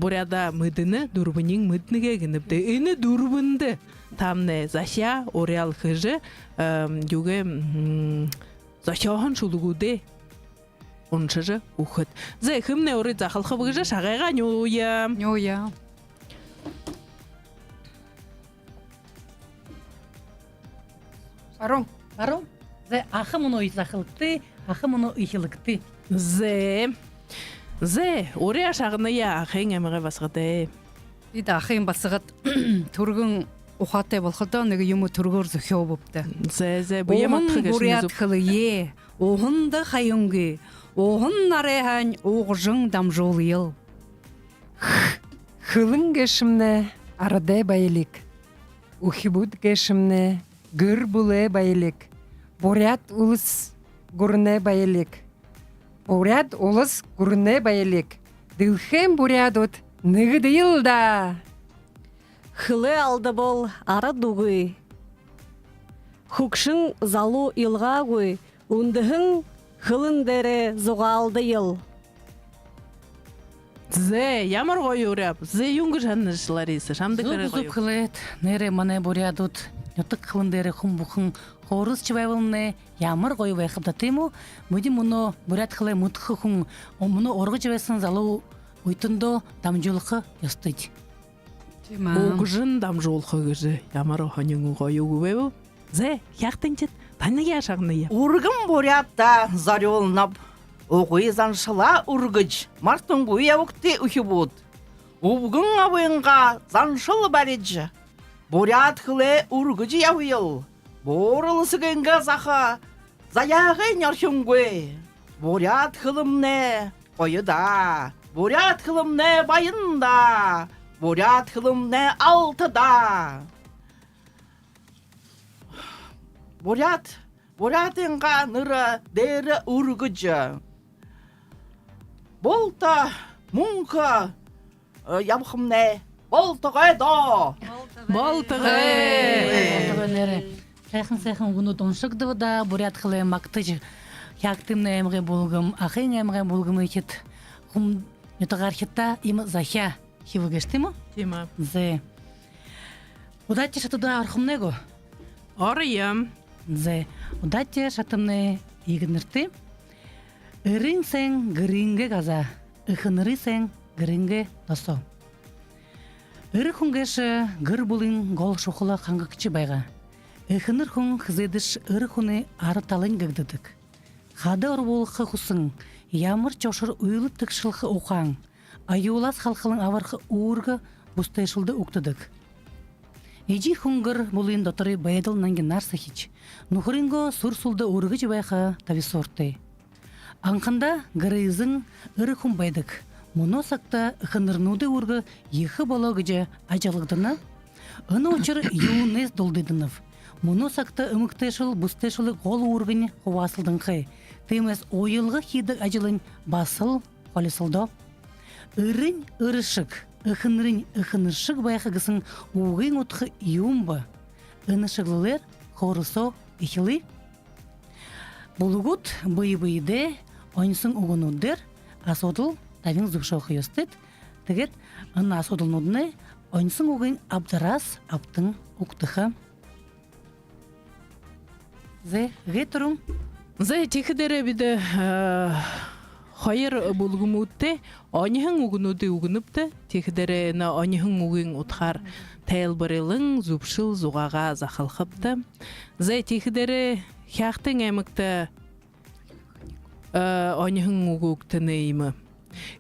боряда мыдыны дұрбынын мыдныге гініпті. Үні дұрбынды тамны захия орял хыжы юғы захиоған шулығуды оншыжы ухыт. Зай хымне оры захалқы бұғыжы шағайға нёя. Нёя. Сарон. Зай ахы мұны ойзақылықты, ахы мұны үйхілікті. Зе оры ашағыны я ахын әміғі басқыды. Ида ахын басығыт тұрғын ухаттай болқыда неге юмы тұрғыр зүхеу бұпты. Зе бұйаматқы Оғын бұрият қылы е, оғынды қайынғы, оғын нарайхан оғыжың дамжол ел. Хылын гешімне арыдай байлик. Ухибуд гешімне гүр бұлы байлик. Борят улыс гүріне байлик. Борят улыс гүріне байлик. Дылхен борядут нығыды елда. Хылы алды бол ары дуғы. Хукшың залу илға ғой, үндіхің хылын дәрі зұға алды ел. Зе ямар ғой өрәп, зе юңғы жанны Лариса, шамды кәрі Зуб ғой. қылет, нере мане борядут, нютық қылындары құм-бұқын, қорыз чыбайвылны, ямар ғой вайқыда тему, мүді мұны боряд қылы мұтқы құн, мұны орғы жібайсын залу ұйтынды дамжылқы ястыд. Оғыжын дамжолқы кіжі, ямар оғаныңы ғой өгі Зе, яқтың жет, таныға ашағыны я. Ургым бурятта зарёлнап, оғый заншыла ургыч, мартын гуя өкте үхібуд. Убгын авыңға заншыл бәреджі. Бурят хылы ургыч яуыл. Борылысы генге заха, заяғы нярхюнгwe. Бурят хылымне қойыда, бурят хылымне байында, бурят хылымне алтыда. Бурятынға ныры дәрі үргіжі. Болта мұңқы ябқымне болтығы до. Болтығы! Сайхын ғыны доншықды да боряд қылы мақтыж. Яқтымны әмге болғым, ақын әмге болғым екет. Құм нетіғар хетта имы захя хивігешті ма? Тима. Зе. Удатте шатыда арқымны го? Арыям. Зе. Удатте шатымны егінірті. Үрін сән гірінге газа, үхінірі сән гірінге досо. Үрі хүнгеші гір бұлын гол шоқыла қаңғықчы байға. Үхінір хүн қызедіш үрі хүні ары талын гігдідік. Қады ұры болықы құсын, ямыр чошыр ұйлы тікшілқы оқан, айуылас халқылың аварқы уырғы бұстайшылды ұқтыдық. Ежі хүнгір бұлын дотыры байадыл нанген нарсы хич, нұхырынго сұр-сұлды ұрғы жібайға таби сорты. Анқында гірізің үрі хүн байдық. Мұны сақта ұхынырнуды ұрғы ехі балығы жа ажалығдыны, ұны ұчыр юнез долдыдынып. Мұны сақта үміктешіл бұстешілі қол ұрғыны қуасылдыңқы. Теймес ойылғы хидік ажылын басыл қолысылды. Үрін үрішік, ұхынырын ұхыныршық байқығысын уғын ұтқы юмбы. Үнішіғлілер қорысо ихілі. Бұлығыт бұй-бұйды ойынсын ұғынудыр, асодыл тавин зубшо хыйостыт. Тегет ын асодылнудны ойнсын угын абдарас аптың уктыха. Зе гетрум Зе тихидере биде хайыр булгумутте ониһың угунуды угунупты. Тихидере на ониһың угын утхар тәйл барылың зубшыл зугага захалхыпты. Зе тихидере хяхтың эмикте ониһың угуктынеймы.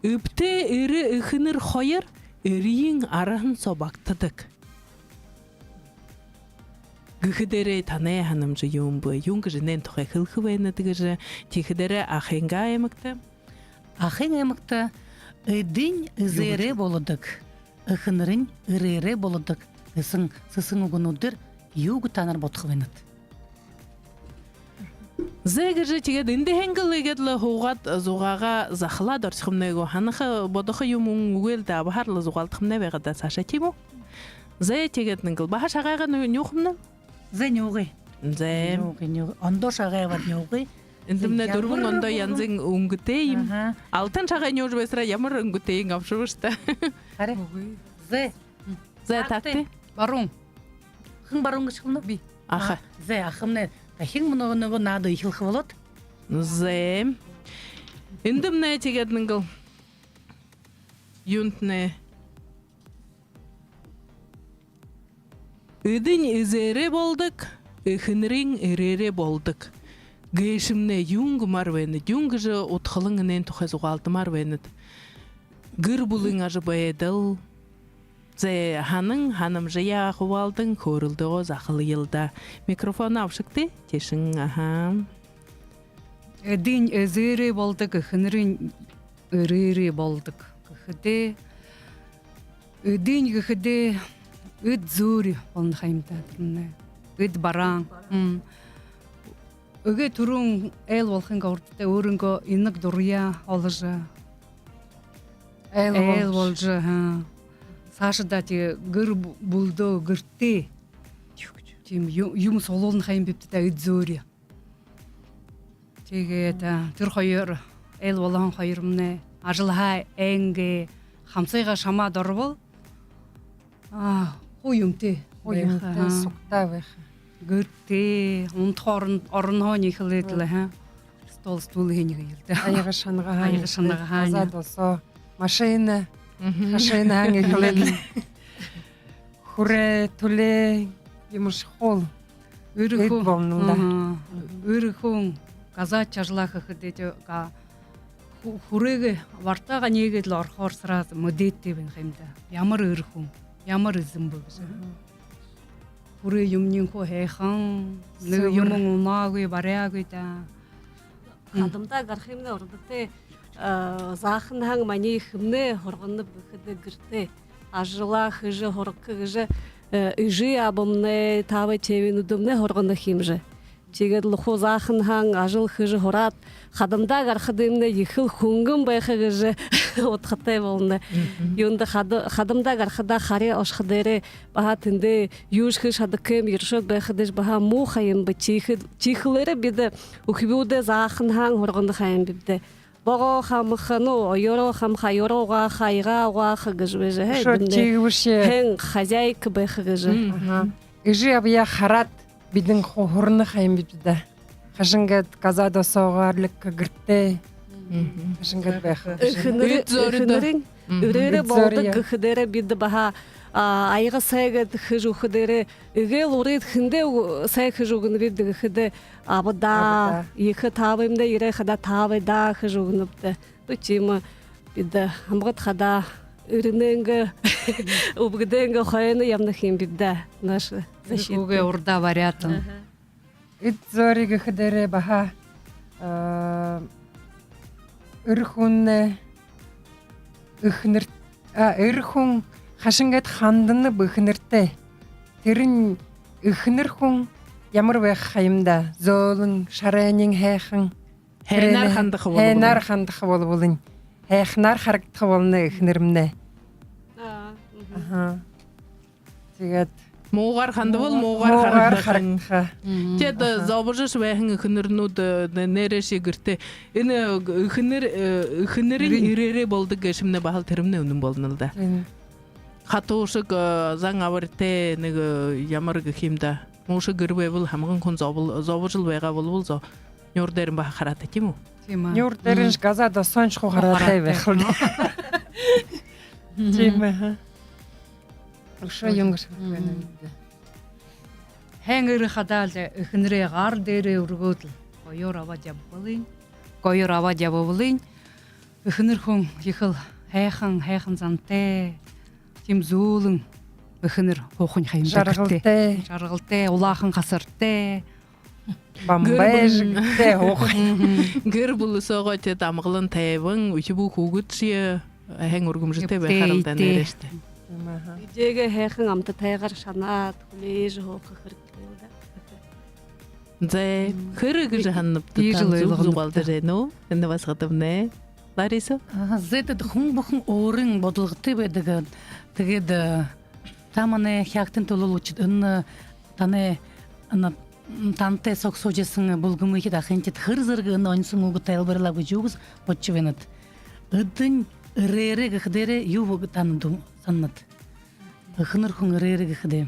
Үпте ири ыхыныр хайыр ирийин арahын собактыдык. Гыхидере тане ханымжы юмбы, юнгы жинен тухай хылхывайны тыгыжы, тихидере ахенга эмикте. ахын эмыкты ыдын ызере болудык. Ыхынырын ырере болудык. Ысын сысын угунудыр югу танар ботхывайнат. Зэгыжы тиге дынды хэнгыл эгедлы хугат зугага захла дорсхымнего ханахы бодохы юмун угел да бахарлы зугалтхымне вегада саша тиму. Зэ тигет нынгыл баха шагага нюхымна? Зе нюгы. Зе. Нюгы. Ондо шагай бар нюгы. Эндимне дургун ондо янзың унгутейм. Алтын шагай нюж бесра ямар унгутейм апшывышта. Харе. Зе. Зе такты? Барун. Хын барун гышкылны? Би. Аха. Зе ахымне. Тахин много надо ихилхы болот. Зе. Эндимне тигет нынгыл. Юнтне. Ыдын изере болдык, ыхынрың ирере болдык. Гейшимне юнг марвенет, юнг же утхылыңынен тухазуғалты марвенет. Гыр булың ажы байедыл. Зе ханым жия қуалдың көрілді оз ақылы елда. Микрофон авшыкты, тешің, аха. Эдин эзере болдык, хынрын ырере болдык. Гыхыде эдин гыхыде үд зури болны хайымта. Үд баран. Өге турун эл болхынга ортыда өрінгі инық дұрия олыжы. Эл болжы. Сашыда те гыр булды гыртты. Тем юм солон хайым бепті да үд зури. Теге түр хайыр эл болан хайырымны ажылға әңге хамсайға шама дұры бол. Хуюмте. Хуюмте суқта вэха. Гыртты, онтхорын орынхони хылытлы, стол стулы хенеге елді. Айығы шаныға Айығы шаныға ханы. Азад олсо машина, машина ханги хылытлы. Хуре, туле, юмыш хол. Үт болнында. Үріхун, газа чажлаха хыдеті, хуреге вартаға негедлі орхор сразу мөдетті бен хемді. Ямар үріхун, ямар ізім бұлжы. Хуре юмнин хо хэхан, нэ юмун унагui барягui да. Хадымда гархимне ордыте захын хаң мани химне хоргынны бөхөдө гырте. Ажыла хыжы хоркы гыжы ыжы абымне тавы чевинудумне хоргынны химжы. Чегедлы хо захын хаң ажыл хыжы хорат. Хадымда гархыдымне йыхыл хунгым байхыгыжы отхыте болны. Юнда хадымда гархыда харе ошхыдере баха тынды юшхы шадыкым йыршот байхыдыш баха му хайым бы чихылары биде ухибуде захын хаң хоргынды хайым бибде. Бого хамхану йоро хамха йорога хайга ва хыгыжбеже. Шо чигвше. Хэн хозяйка байхыгыжы. Ижи абия харат бидин хорны хайым бибде. Хашынгат казадо соғарлық гыртте. Хашынгат бәхі. Үхінірің үрере болдық үхідері биді баха айғы сайғыд хыжу үхідері үгел ұрет хінде сай хыжуғын биді үхіді абыда екі табымда ере қада табы да хыжуғын үпті. Үтімі биді амғыт қада үріненгі ұбғыденгі қойыны ямнықын биді нашы защиты. Үге ұрда вариатын. Үт зориғы хыдere баха үрхунне үрхун хашынгат хандыны бұхынырты. Терін үхінірхун ямар бәқ хайымда золын шарайнин хайхын. Хэнар хандықы болы Хэнар хандықы болы болын. Хайхынар харықтықы болыны үхінірімне. Тегет Моғар ханды бол, моғар Моғар ханды. харакха. Тед забожаш вэхэн хынырнуд нэреше гэрте. Эне хынырын ирере болдық шимне бахал терімне үнін болнылда. Хатушык заң аварте неге ямар гхимда. Мошы гырбе бол хамгын хон забожыл вэга бол зо. Нёрдерин баха харата киму? Тема. Нюртеринш газада сончху харатай вехлд. Тема. Уша юнгаш. Хэнгэр хадаал эхнэрээ гар дээрээ өргөөдөл гоёор аваад явбалын. Гоёор аваад явбалын. Эхнэр хүн ихэл хайхан зантай. Тим зүүлэн эхнэр хуухын хаяндаг. Жаргалтай, улаахан гасартай. Бамбайжтэй хух. Гэр булсоогоо те дамглан тайван үхибүү хүүгүд шие хэн өргөмжтэй байхааралда нэрштэй. Идэгээ хайхан амт тайгаар шанаад хүлээж хоохох хэрэгтэй. Зэ хэрэг жаханнапт зугалдэр нөө энэ бас гадамнэ. Лариса Зэтэд хүн бүхэн өөрийн бодлоготой байдаг. Тэгээд таманы хягтын төлөвлөж энэ таны тантай соксожсэн булгымыг дахинчид хэр зэрэг онсон үг тайлбарлаа гэж югс бодч вэнэт. Өдөн рэрэг хдэрэ юу үг тандум саннат. Хынэр хүн рэрэг хдэ.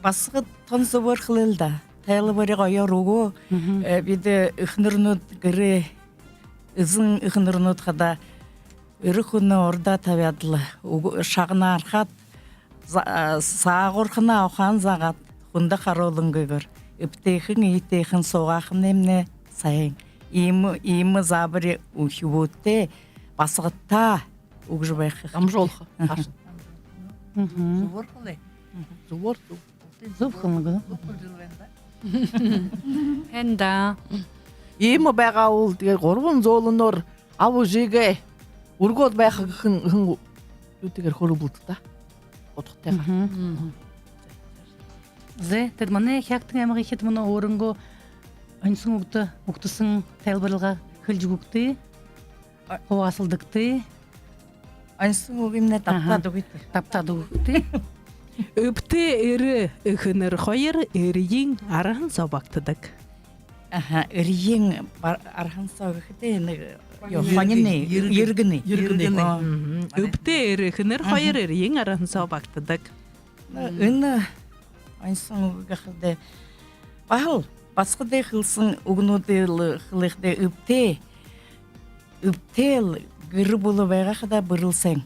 Басгад тонсовор хлэлда. Тайлбарыг оёр өгөө. Бид эхнэрнүүд гэрээ эзэн эхнэрнүүд хада өрхөнө орда тавядлаа. Шагнаар хат саагурхна авхан загаад хүнда харуулангыгэр эптэхэн итэхэн суугаах нэмнэ сайн ийм забри үхвүтэ басгатта үгж байх Амжуулах. Зувар зувхан Энда Ийм байгаа үл тэгээ 3 зөөлөнөр ав үжигээ өргөөд байх хэн юу тэгээр хөрөбөлт та. Бодохтой. Зэ тэд манай хягтын аймаг ихэд манай өөрөнгөө онсон өгдсөн тайлбарлага хэлж өгдөө. Хуваасалдагтэй. Ансан үгимнэ таптаад өгдөө. Өптэ эрэ эхнэр хоёр эрийн архан собагтдаг. Эрийн архан согхтэй нэг ёхоны иргэний. Өптэ эрэ эхнэр хоёр эрийн архан собагтдаг. Энэ ансан үгэхдэ бахал басгадэ хилсэн өгнүүдэл хилэхдэ өптэл гэр болоо байгахада бүрэлсэн.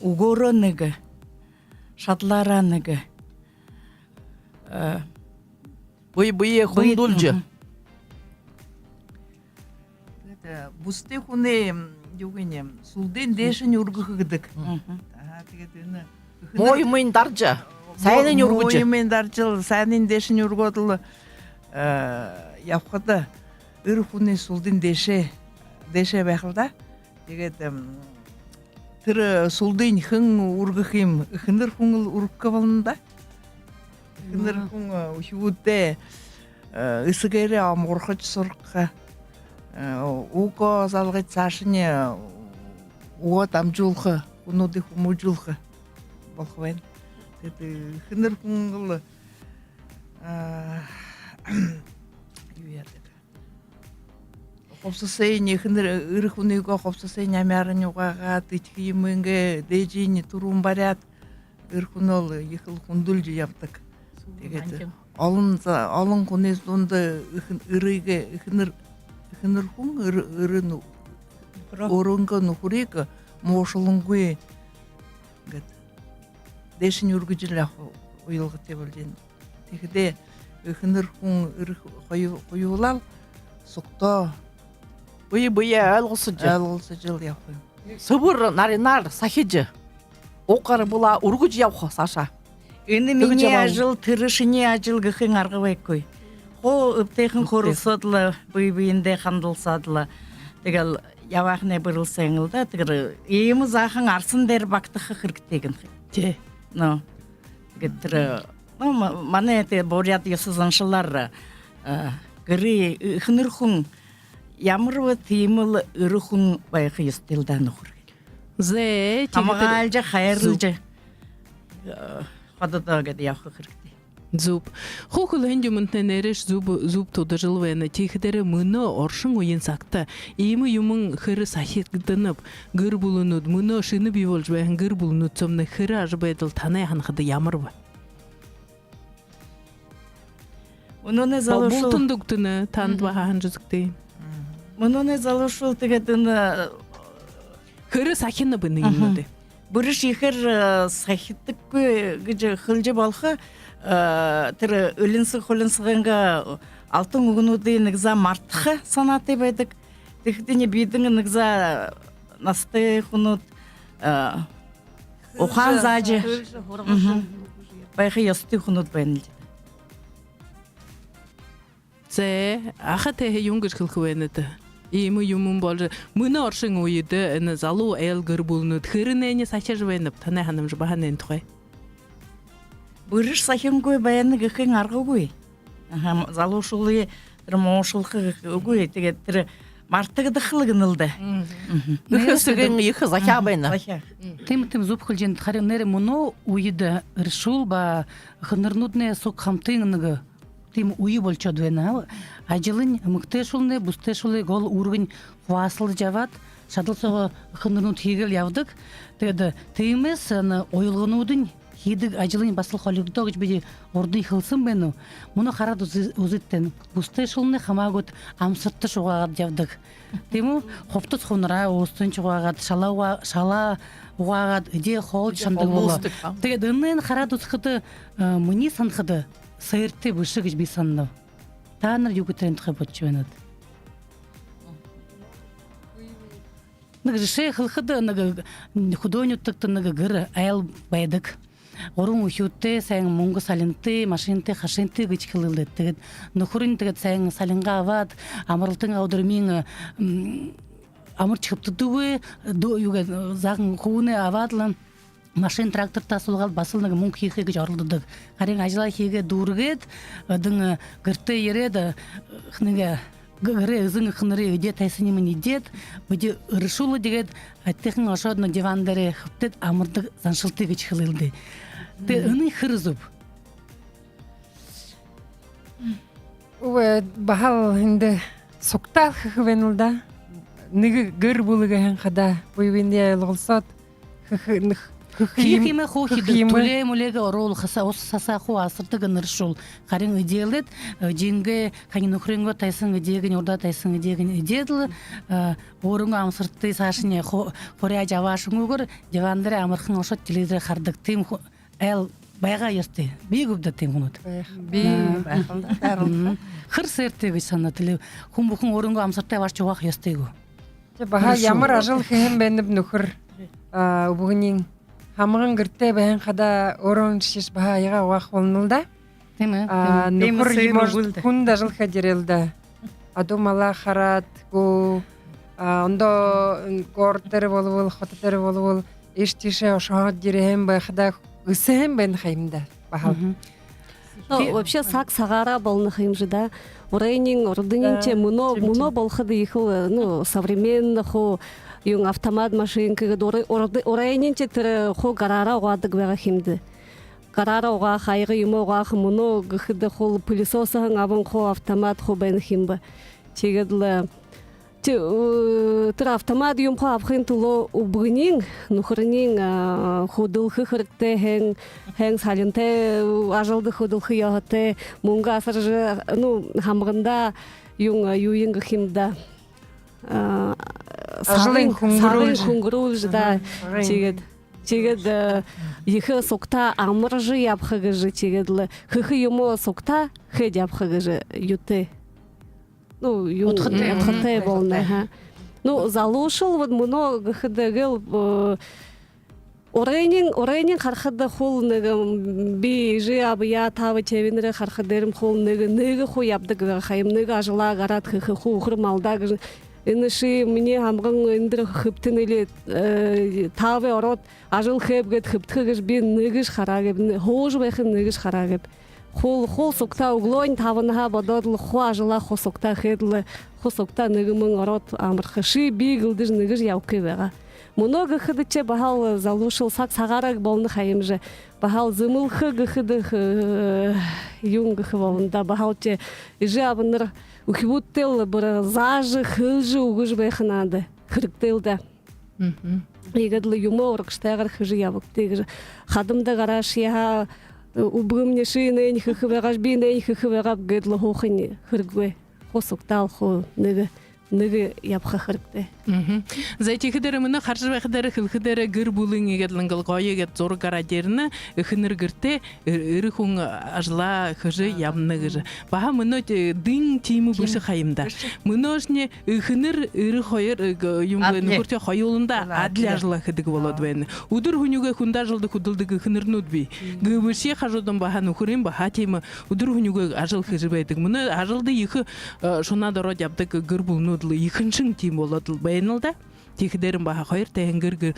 Өгөөрөө нэг шадлаараа нэг Буй хундулж. Тэгээд бүстэй хүнээ юу гинэ сүлдэн дэшин өргөх гэдэг. Тэгээд энэ моймын дарж сайнын өргөж. Моймын даржил сайнын дэшин өргөөдөл явхад өр хүнээ сүлдэн дэшээ байх л да. Тэгээд тэр сүлдэн хэн өргөх юм эхнэр хүн л өргөх болно да. Эхнэр хүн хөвдөө эсгээрээ амгурхаж сурах үгөө залгаж цаашны үгөө дамжуулах өнөөдийг хүмүүжүүлэх болох байна. Тэгээд эхнэр хүн л юу яадаг. Ховссын эхнэр өр хүнийгөө ховссын нямаарн угаагаад идэх юм ингээ дээжийн түрүүн бариад өр хүн бол их л хүндүүлж явдаг. Тэгээд олон хүнээс дунд эхнэр хүн өрөн өрөнгө нөхрийг муушлангүй ингээд дэшин үргэж л уйлгатай болж байна. Тэгэхдээ эхнэр хүн хоёулаа сугтоо буя ойлгосож л явах юм. Сөбөр наринаар сахиж угар була үргэж явах саша. Энэ миний ажил тэршний ажил гэхэн арга байхгүй. Хоо өвтэйхэн хөрөлсөдл буйбиндээ хандалсаадл тэгэл яваахны бүрэлсэн л да. Тэр ийм заахан арсан дээр багтах хэрэгтэй гэнэ. Тий. Нөө. Тэгээд тэр манай тэ боряд ёсоншлаар гэрээ эхнэр хүн ямар тиймэл өр хүн байх ёстой л да нөхөр. Зэ хамгаалж хайрлж хадада гэд явах хэрэгтэй. Зүп. Хохол хэнжмэнтэ нэрэж зүп тодожил вэна тихдэрэ мөнө оршин уян сакта иймэ юмын хэр сахигдэнэп гэр булунуд мөнө шинэ бий болж байна гэр булунуд цомны хэр аж байдал танай ханахад ямар ба. Мөнөне залушул. Бултундуктүнэ танд бахан жүзгтэй. Мөнөне залушул тэгээд энэ Хэр сахина бэны юмнуд. бүриш ихэр сахиддаггүй гэж хөлж болох тэр өлөнсөг хөлөнсгэнга алтан өгнүүдийн нэг за мартах санаатай байдаг. Тэгэхдээ бидэн нэг за настай хүнүүд ухаан зааж байхи ёстой хүнүүд байна л. Зэ ахате юм гэж хэлэх вэ нэ. Ийм юм бол мөнө оршин үед энэ залуу айл гэр бүлнүүд хэрнэний сачиж байна танай ханамж баханы тухай. Бүриш сахимгүй байна гэхэн аргагүй. Залуушуулын тэр моошулах үгүй. Тэгээд тэр мартагдахлаг нэлдэ. Нөхөсгэн их захаа байна. Тэм зүпхэлжинд харин нэр мөнө үед ршул ба хнэрнүүднээ сук хамтын нэг тийм үе болчод байна. Ажлын мөгтэшүүлнэ бүстэшүүлээ гол үргэн хваасалж яваад шадлсоо хнэрнүүд хийгээл явдаг. Тэгээд тиймээс ойлгонуудын хийдэг ажлын басал холигдоо гэж би урдын хэлсэн байна уу? Мөнө хараад үзэттэн бүстэшүүлнэ хамаагууд амсартаж угаагаад явдаг. Тийм үү? Ховтос хунраа уустынч угаагаад шалаа угаагаад идэ хоол шандаг болоо. Тэгээд энэ хараад үзэхэд миний санахад саяртай бүшиг гэж би санав. Та нар юу гэж тэнхэ бодож байна уу? Нэг жишээ хэлэхэд нэг хөдөөнүүдтэй нэг гэр айл байдаг. Уран үхүүтэй сайн мөнгө салинтай, машинтай, хашинтай гэж хэлэлээд тэгээд нөхөрийн тэгээд сайн салингаа аваад амралтын өдрмийн амарч хөвтдөгөө юугаа заган хүүнээ аваад л машин трактортаа суулгаад басал нэг мөнгө хийхээ гэж оролддог. Харин ажлаа хийгээ дүүргээд одон гэртээ ирээд нэг гэрээ эзэн хнэрээ идэ тайсан юм идээд бүдэ өршүүлээ тэгээд атайхан ошоод нэг диван дээр хөвтөд амардаг заншилтыг гэж хэлэлдэ. Тэгээд энэ хэр зүв. Бахал хинде суктал хвэнэлда нэг гэр бүлэгийн хада буйвиндээ ойлголсоод Химэ хохид төлөө мүлэгэ оруулахса ус сасаху асардаг нэршул харин идеалэд жингэ хани нөхрөнгө тайсан идегийн урда тайсан идегийн идеэл өөрөнгө амсартай цаашны хоряж аваашгүйгээр диван дээр амархан ушат телевизээр хардаг тийм айл байгаа ёстой. Би гүвдэ тийм хүнүүд. Би байхалдаа хэр сэртэй гэж санаа телев хүн бүхэн өөрөнгө амсартай аваарч явах ёстойгоо. Баха ямар ажил хийм байна нөхөр бүгний хамган гэртээ байн хада өрөн шиш баха яга угаах болно л да. Тийм ээ. Нөхөр юм хүн дажил хажирэлда. Адумала хараад гоо ондоо гордэр болвол хотдэр болвол эштишээ шоод дирэм байхада үсэм бэн хаймда баха. Ну вообще сак сагара болных им же да. Урейнин ордынинче муно болхады их ну современных юн автомат машинкага орайнинче тэр хо гарара угадаг байгаа химди. Гарара угаа хайгы юм угаах муно гэхэд хол пылесосан аван хо автомат хо бэн химба. Чигэдл тэр автомат юм хо авхын туло убгнин нөхөрнийн хөдөлгөх хэрэгтэй хэн салентэй ажалды хөдөлгөх яхтай мөнгө асар ну хамганда юуин химда ажлын хөнгөрүүлж да чигэд ихэ сукта амаржы явхагыжы чигэдл хых юмо сукта хэд явхагыжы юте ну ютхэ болна ха ну залушил вот муно гэхдэгэл орайнин хархада хул нэг би же абя тавы чевинре хархадэрм хул нэг ху явдаг хайм нэг ажла гарат хых ху хурмалда энэши мне хамган эндэр хыптын или тавы ороод ажил хэбгэд хыптхэгэж би нэгж хараагებ хууж байхын нэгж хараагеп хул сукта углон тавнаха бододл ху ажла ху сукта хэдл ху сукта нэгмэн ороод амархши би гэлдэж нэгж явкэ байгаа много хыдыче бахал залушил сак сагарак болны хайымже бахал зымылхы гыхыдых юнгых болында бахалче иже абыныр ухибуттел бір зажы хылжы угыж бэхынады хырыктелда егедлы юмо оркштагар хыжы ябык тегже хадымда гараш я убымне шины хыхыбагаш бине хыхыбагап гедлы хохыни хыргwe хосуктал хо неге япха хырыкты. Зайтихидері мұны қаржы бәқідері қылқыдері гір бұлың егедлің қылғай егет зор қарадеріні үхінір гірте үрі құң ажыла қыжы ямны қыжы. Баға мұны дың теймі бұшы қайымда. Мұны өшіне үхінір үрі қойыр юмғын көрте қойылында адлі ажыла қыдығы болады бәйіні. Удыр хүнюге хүнда жылды құдылды үхінір нүдбей. Гөбірше қажудан бағаны ұқырын баға теймі удыр хүнюге ажыл қыжы бәйдік. Мұны ажылды екі шонады род яптық гір бұлны екіншің тим болады бәйінілді. Текідерін баға қойыр тәңгіргі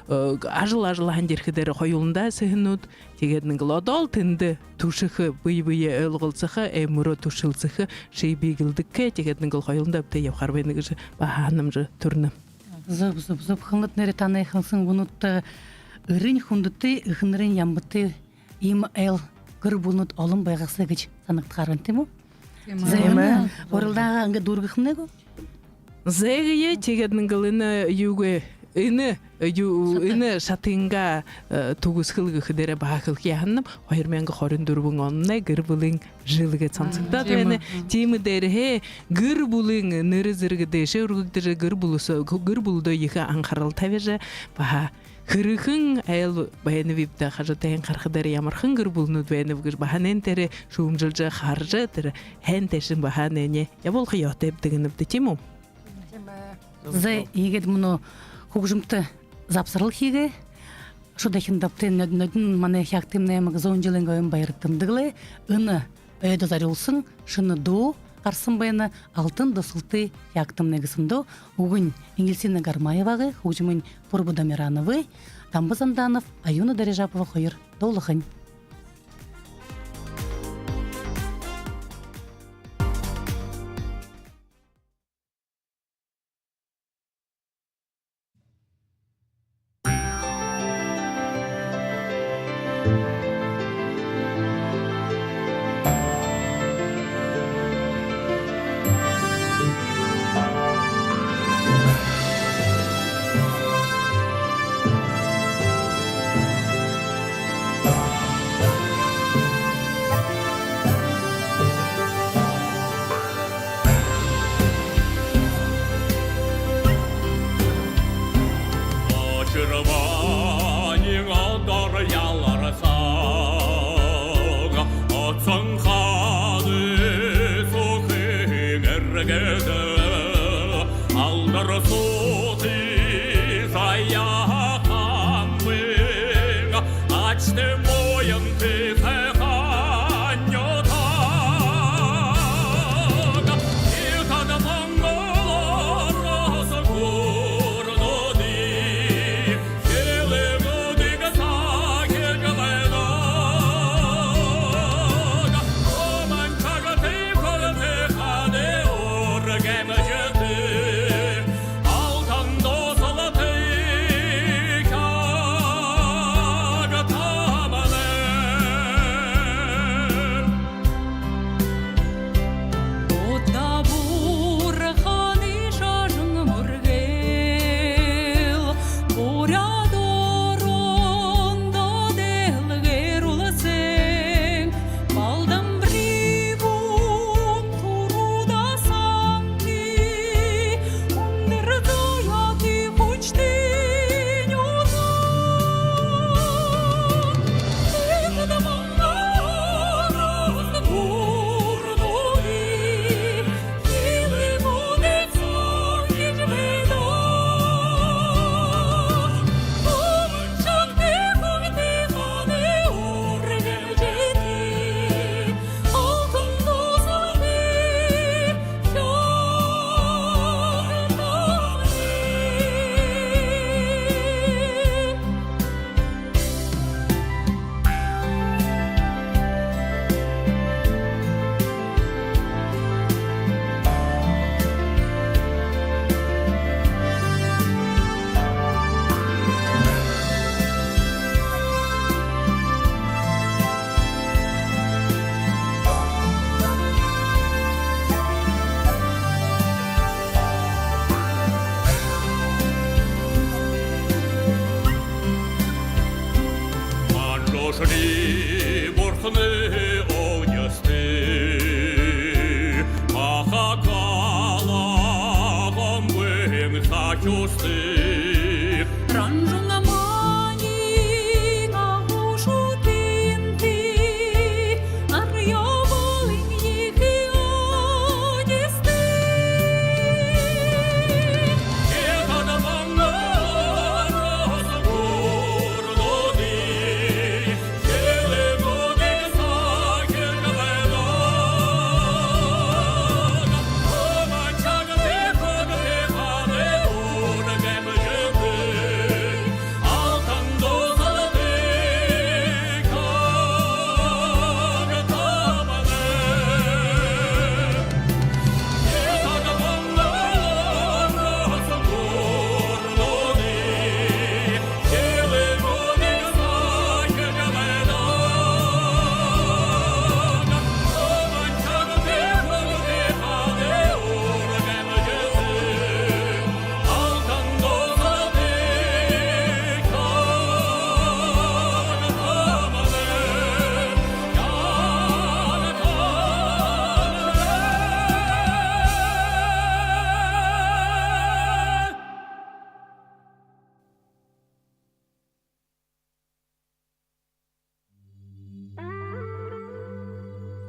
ажыл-ажыл хандеркідері қойылында сығынуд. Тегедінің ғладал тінді тұшықы бұй-бұйы өлғылсықы, әмірі тұшылсықы шей бейгілдікке тегедінің ғыл қойылында бітей япқар бәйінігі баға анымжы түрні. Зып қыңғыт нәрі танай қылсын бұнытты үрін хүндітті үхінірін ямбытты им әл күр бұныт олым байғасы гіч санықтықарын тему? Зәймі орылдағы аңғы дұрғықым нәгі? Зәйгіе тегедінің ғылыны юге үні шатынға туғыз қылғы қыдері баға қылғы яғынным, ойырменгі қорын дұрбың онына гір бұлың жылығы цансықта дәні. Темі дәрі гір бұлың нұры зіргі дэші ұрғықтыры гір бұлды екі аңқарал тәвежі баға Хырыхын әйл баяны випта қажытайын қарқыдары ямырхын гір бұлыны дәйіні бұғыр бағанен тәрі шуымжылжы қаржы тәрі ән тәшін бағанене ябол қиоты әптігініпті тему? Зэ егет мұны құғжымты запсырыл хеге, шудахин даптен нөдін маны хяқтымны әмігі зон жылынға өң байырыттымдығылы, үні өйді зарылсын, шыны ду, қарсын байыны алтын досылты хяқтымнығысынды, ұғын Ингельсина Гармаевағы, құғжымын Пурбудамирановы, Тамбыз Анданов, Аюна Дарежапова қойыр долықын.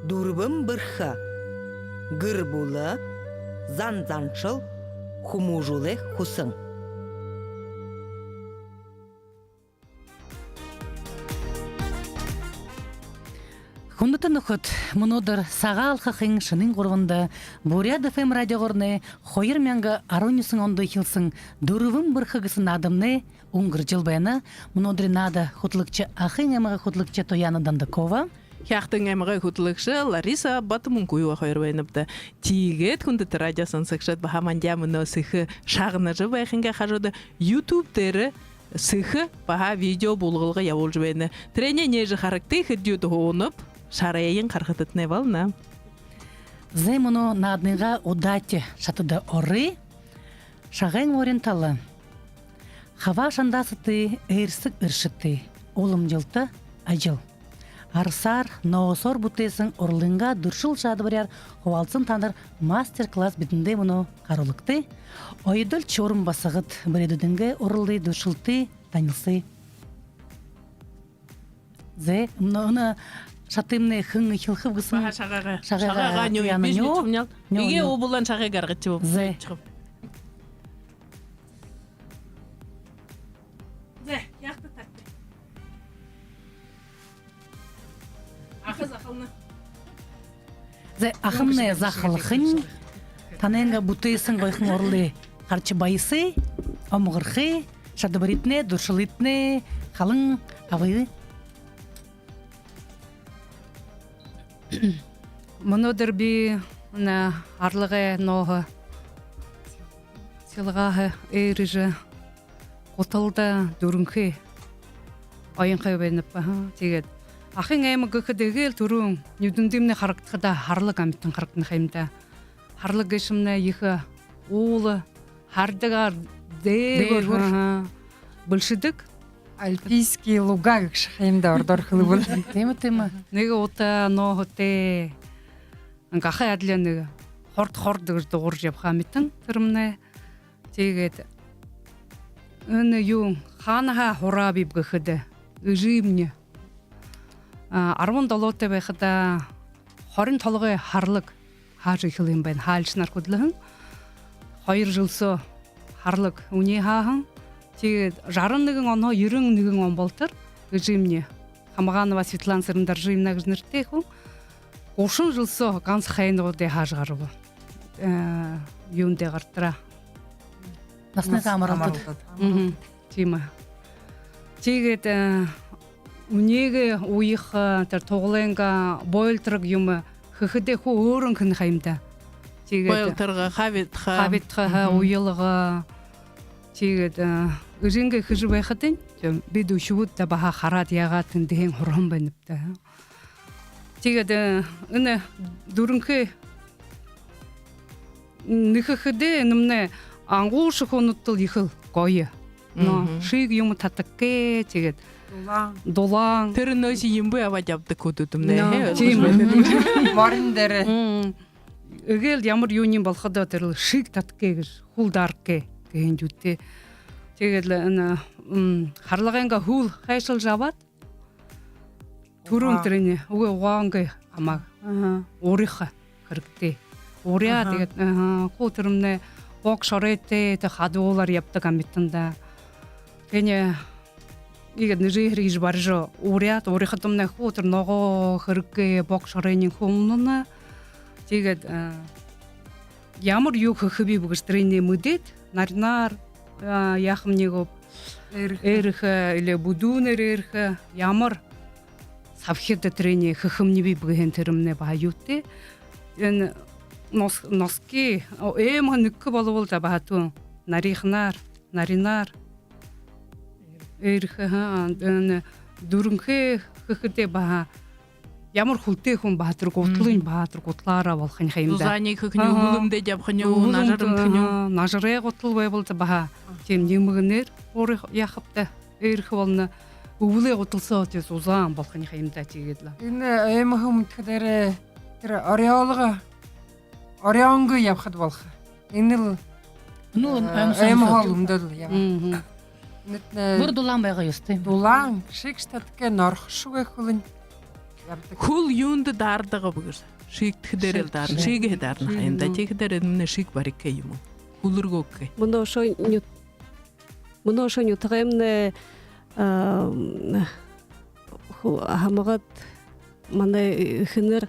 Дурбым бырха, гыр булы, зан-заншыл, хумужулы хусың. Хундатын ухут, мұнодыр саға алқақың шының құрвында Бурят ФМ радиогорны хойыр мәңгі аронюсын онды хилсың дұрывым бұрхығысын адымны уңғыр жылбайына мұнодыр нады хутлықчы ақың әміға хутлықчы Тояна Дандакова. Яқтың әміға хутлықшы Лариса Батымын көйуа қойыр байыныпты. Тигет хүндіті радиосын сықшат бағамандя мұны сықы шағынажы байқынға қажуды YouTube тері сықы баға видео болғылға явол жібайыны. Трене нежі қарықты хыддюді хоғынып, шарайын қарқытытны балына. Зай мұны надныға удатте шатыды оры, шағайын ориенталы. Хава шандасыты әрсік үршікті, олым жылты ажыл. Арсар, наосор бұтесің орлыңға дұршыл шады бірер ховалсын таныр мастер-класс бітінде мұны қарылықты. Ойдыл чорым басығыт біредудіңгі орлы дұршылты танылсы. Зай, мұны шатымны хыңы хилхып ғысын. Шағаға нөйбіз бітімнел. Еге о бұлан шағай қарғытшы болып. Зай. Зай, яқты тәкті. Ақыз ақылны. Зай, ақымны зақылықын, танайынға бұтайсын қойқын орлы қарчы байысы, омығырқы, шады бірітіне, дұршылытіне, қалың авы. Мұнодыр бі арлығы ноғы сылғағы әріжі қотылды дүрінкі айынқай бәйініп тегеді. Ақын әйімі күкідегел түрің нүдіндімні қарықтықыда харлық әміттің қарықтың қаймда. Харлық әшімні егі олы, хардығар дәйгір бүлшідік. Альпийский луга қаймда ордар қылы бұл. Темі. Неге ота ноғы те қақы әділені хорд-хордығыр дұғыр жеп қаметтің түріміне тегеді. Үні юң қаныға хорабиб күкіді, үжімне. Арвон долотте бэхда хорин толгой харлык хаажи хилин байн хаалчнар худлыхын 2 жылсо харлык үне хаахан тэгээд 61 оноо 91 он болтор режимне Хамаганова Светлана Сырымдар режимна гэж нэртэй хүн 30 жылсо ганц хайнуудын хааж гарав юундэ гартра Насны камаралдад. Тийм ээ. Тэгээд үнэгээ уих тэр туглынга бойлтрог юм хөхөдөө хөө өөрөн хэн хаймда. Тэгээд бойлтрга хавитха уйлга тэгээд өрингэ хэж байхад бид өшүүд та баха хараад ягаад тэндхэн хурхан байна та. Тэгээд энэ дүрэнхэ нэхэдэ нэмнэ ангууш хонуттал ихэл гоё. Но шиг юм татакке тэгээд Дулаан. Тэр нөөс юм бай аваад явдаг хөдөөдмнэ. Тийм үү. Морин дээр эгээл ямар юуны болоход тэр шиг татгэ гэж хул даргэ гэхэн жүтээ. Тэгэл харлаганга хүл хайшил жаваад түрүүн тэрний үгүй угаанга хамаг өөрийнхөө хэрэгтэй. Уряа тэгээд хуу тэрмнэ бок шорэтэ тэ хадуулаар явдаг амтанда. Тэний игээд нэрийг хийж баржо уряа өөрийнхөө томны хуу тэр ногоо хэрэг бок шорын хүмүүнэ тэгээд ямар юу хөхөби бүгстрийн мүдэд нарнаар яхам нэг эрх или будүүнэр эрх ямар савхид тэрний хөхөмний би бүхэн тэрмнэ ба юутэй энэ носки нэг болвол за баатун нарийнхнаар наринаар эрх дөрөнхөө хөхөдөө ба ямар хүлтэй хүн баатар гутлын баатар гутлаараа болох юм юм да. Зани хөхний үлэмдэ явхны нажарым нажрээ гутл байвал за ба тийм нэмгнэр өөр яхапта эрх болно өвлөө гуталсаа тийм узаан болох юм да тэгээд л. Энэ эм хүмүүдгээр тэр орионго явхад болох. Энэ л эм холмдөл яваа. Бүр дулаан байгаа ёстой. Дулаан шиг статке норх шугэ хөлн явдаг. Хул юунд даардагаа бүгэр. Шигтгэдэр л даарна. Шигээ даарна. Энда тийхдэр өмнө шиг барик юм уу? Хүлэргөөг. Мөн шо нютгэмнэ хамагат манай хинэр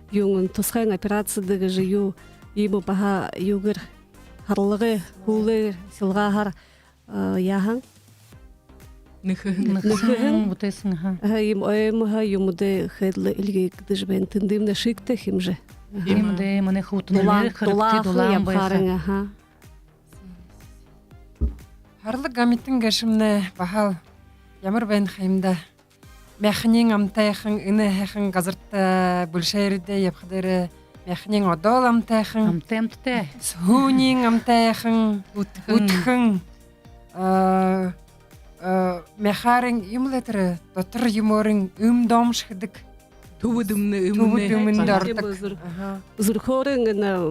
юун тусгай операциядаг жию юм баха югэр харлагы хүлээ силгахар яхан Нөхөн бүтэсэн хаа. Юм юмдэ хэдл илгийг гэж бэн тэндэмнэ шигтэй хэмжээ. Юмдэ манай хүүтэн хэрэгтэй дулаан байхаа. Харлаг амитэн гашмнэ бахал ямар байна хэмдэ. Мяхнын амтайхан энэ хайхан газарт бүлшээрдэ явхдэр мяхнын одоол амтайхан амтайтай. Сүүнийн амтайхан үтхэн мяхарын юм лэтэр дотор юморын домшигдэг төвөд өмнө ордог. Зүрхөрөн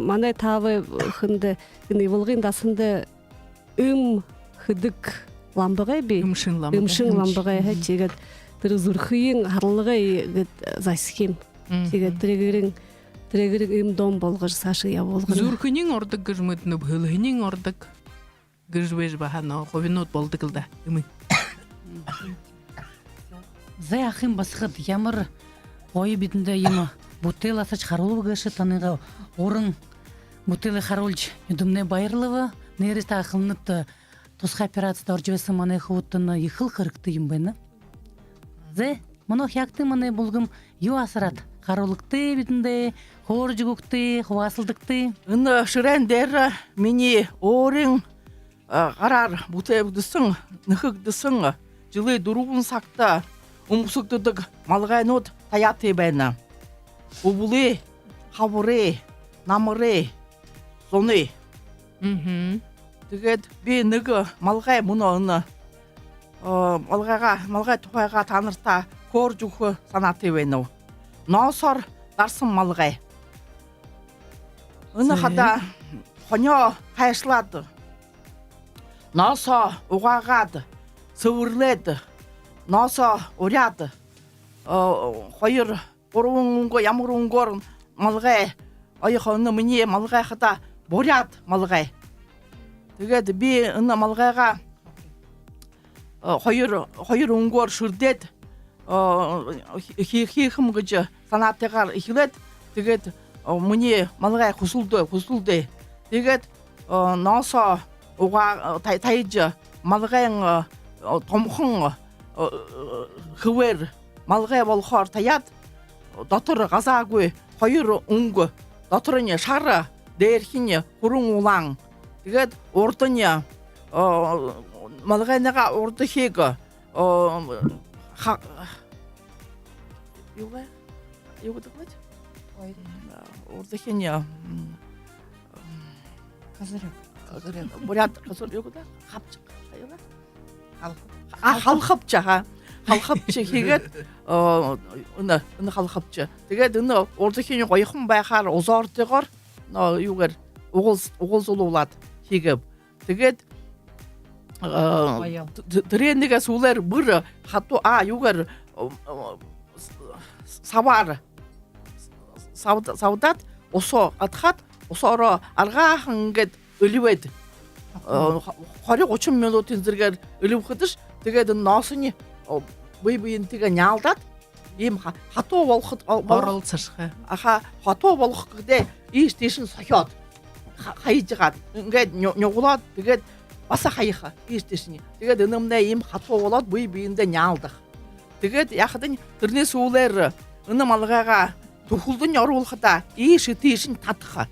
манай тавы хүнд энэ ивэлгийн дасанд хөдөг ламбагай би өмшин ламбагай хачигээд тэр зүрхийн харлагай гэд засхим. Тэгээд тэрэгэр дом болгож цаашаа явуулгар. Зүрхний ордог гэж мэднэ хөлхний ордог гэж байж бахана ховинууд болдог л да юм. Зэ ахын басхад ямар гоё бидэндээ юм бүтээл асаж харуулг гэш таныга уран бүтээл харуулж өдмнэ баярлава нэрээс таахнат тусгай операцид орж байсан манай хүүтэн их л хэрэгтэй юм байна. Зэ манайх ягтын манай булгам юу асараад харуулгтэй бидэндээ хөөрж өгөхтэй хуваасалдагтэй энэ ширэн дээр миний өөрийн гараар бүтээгдсэн нөхөгдсөн жилийн 4 цагта өмсөгддөг малгайнууд таяатай байна. Өвлөө, хаврээ, намрээ, зуны. Тэгээд би нэг малгай мөн малгай тухайга та нартаа хөөрж өгөх санаатай байна уу? Ноосоор дарсан малгай. Энэ хада хоньо хайшлаад ноосоо угаагаад цэвэрлээд ноосоо уряад 2-3 өнгө ямар өнгөөр малгай оёхон миний малгай хата буряд малгай. Тэгээд би энэ малгайгаа 2 өнгөөр шүрдээд хийхм гэж санаатайгаар ихлээд тэгээд миний малгай хүсэлдээ. Тэгээд ноосоо угаа тайж малгайн томхон хөвөр малгай болохоор таяад дотор газаагүй 2 өнгө дотор нь шар дээрхин хүрэн улаан тэгээд урд нь малгайнага урдхийг юу гэдэг вэ? Урдхин буряд газар юу гэдэг? Хавч халхавчаа халхавч хийгээд энэ халхавч тэгээд энэ урдхийн гоёхон байхаар узоортойгоор юугаар угуулзуулаад хийгээв. Тэгээд тренеге сулер бір хату югар савар саудат осо атхат осоро аргахан гэд өлүвэд 20-30 минутын зэрэг өлүвхэдэж тэгээд ноосны бие тэгээ няалдаад ийм хатуу болоход оролцошгоо. Аха хатуу болох гэдэг ийш тийш нь сохиод хайжгаад ингээд нуглаад тэгээд бас хаяха ийш тийш нь. Тэгээд өнөмнөө ийм хатуу болоод бие биендээ няалдах. Тэгээд яхад нь тэрний сүүлээр өнөм алгаага төхөлдөн оруулахдаа ийш тийш нь татах.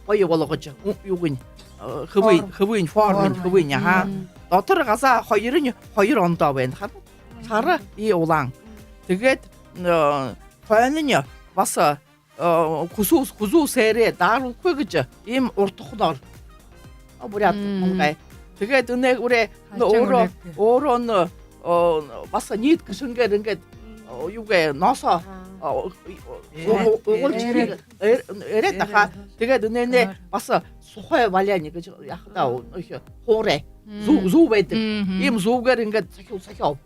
Гоё болгож юуг нь хөвийн форм хөвийн яха. Дотор газа 2 ондоо байна. Сара и улаан. Тэгээд файнnya бас хусуу сэрэ дааруулахгүй гэж ийм уртхноор бүрээд мөнгө. Тэгээд өнөө өөрөө бас нийт гişнгээр ингээд юугээ ноосоо уулж ирээд тахаа. Тэгээд өнөө бас сухай валяни гэж яхаа хуурэ зүү байдаг. Ийм зүүгээр ингээд сахиу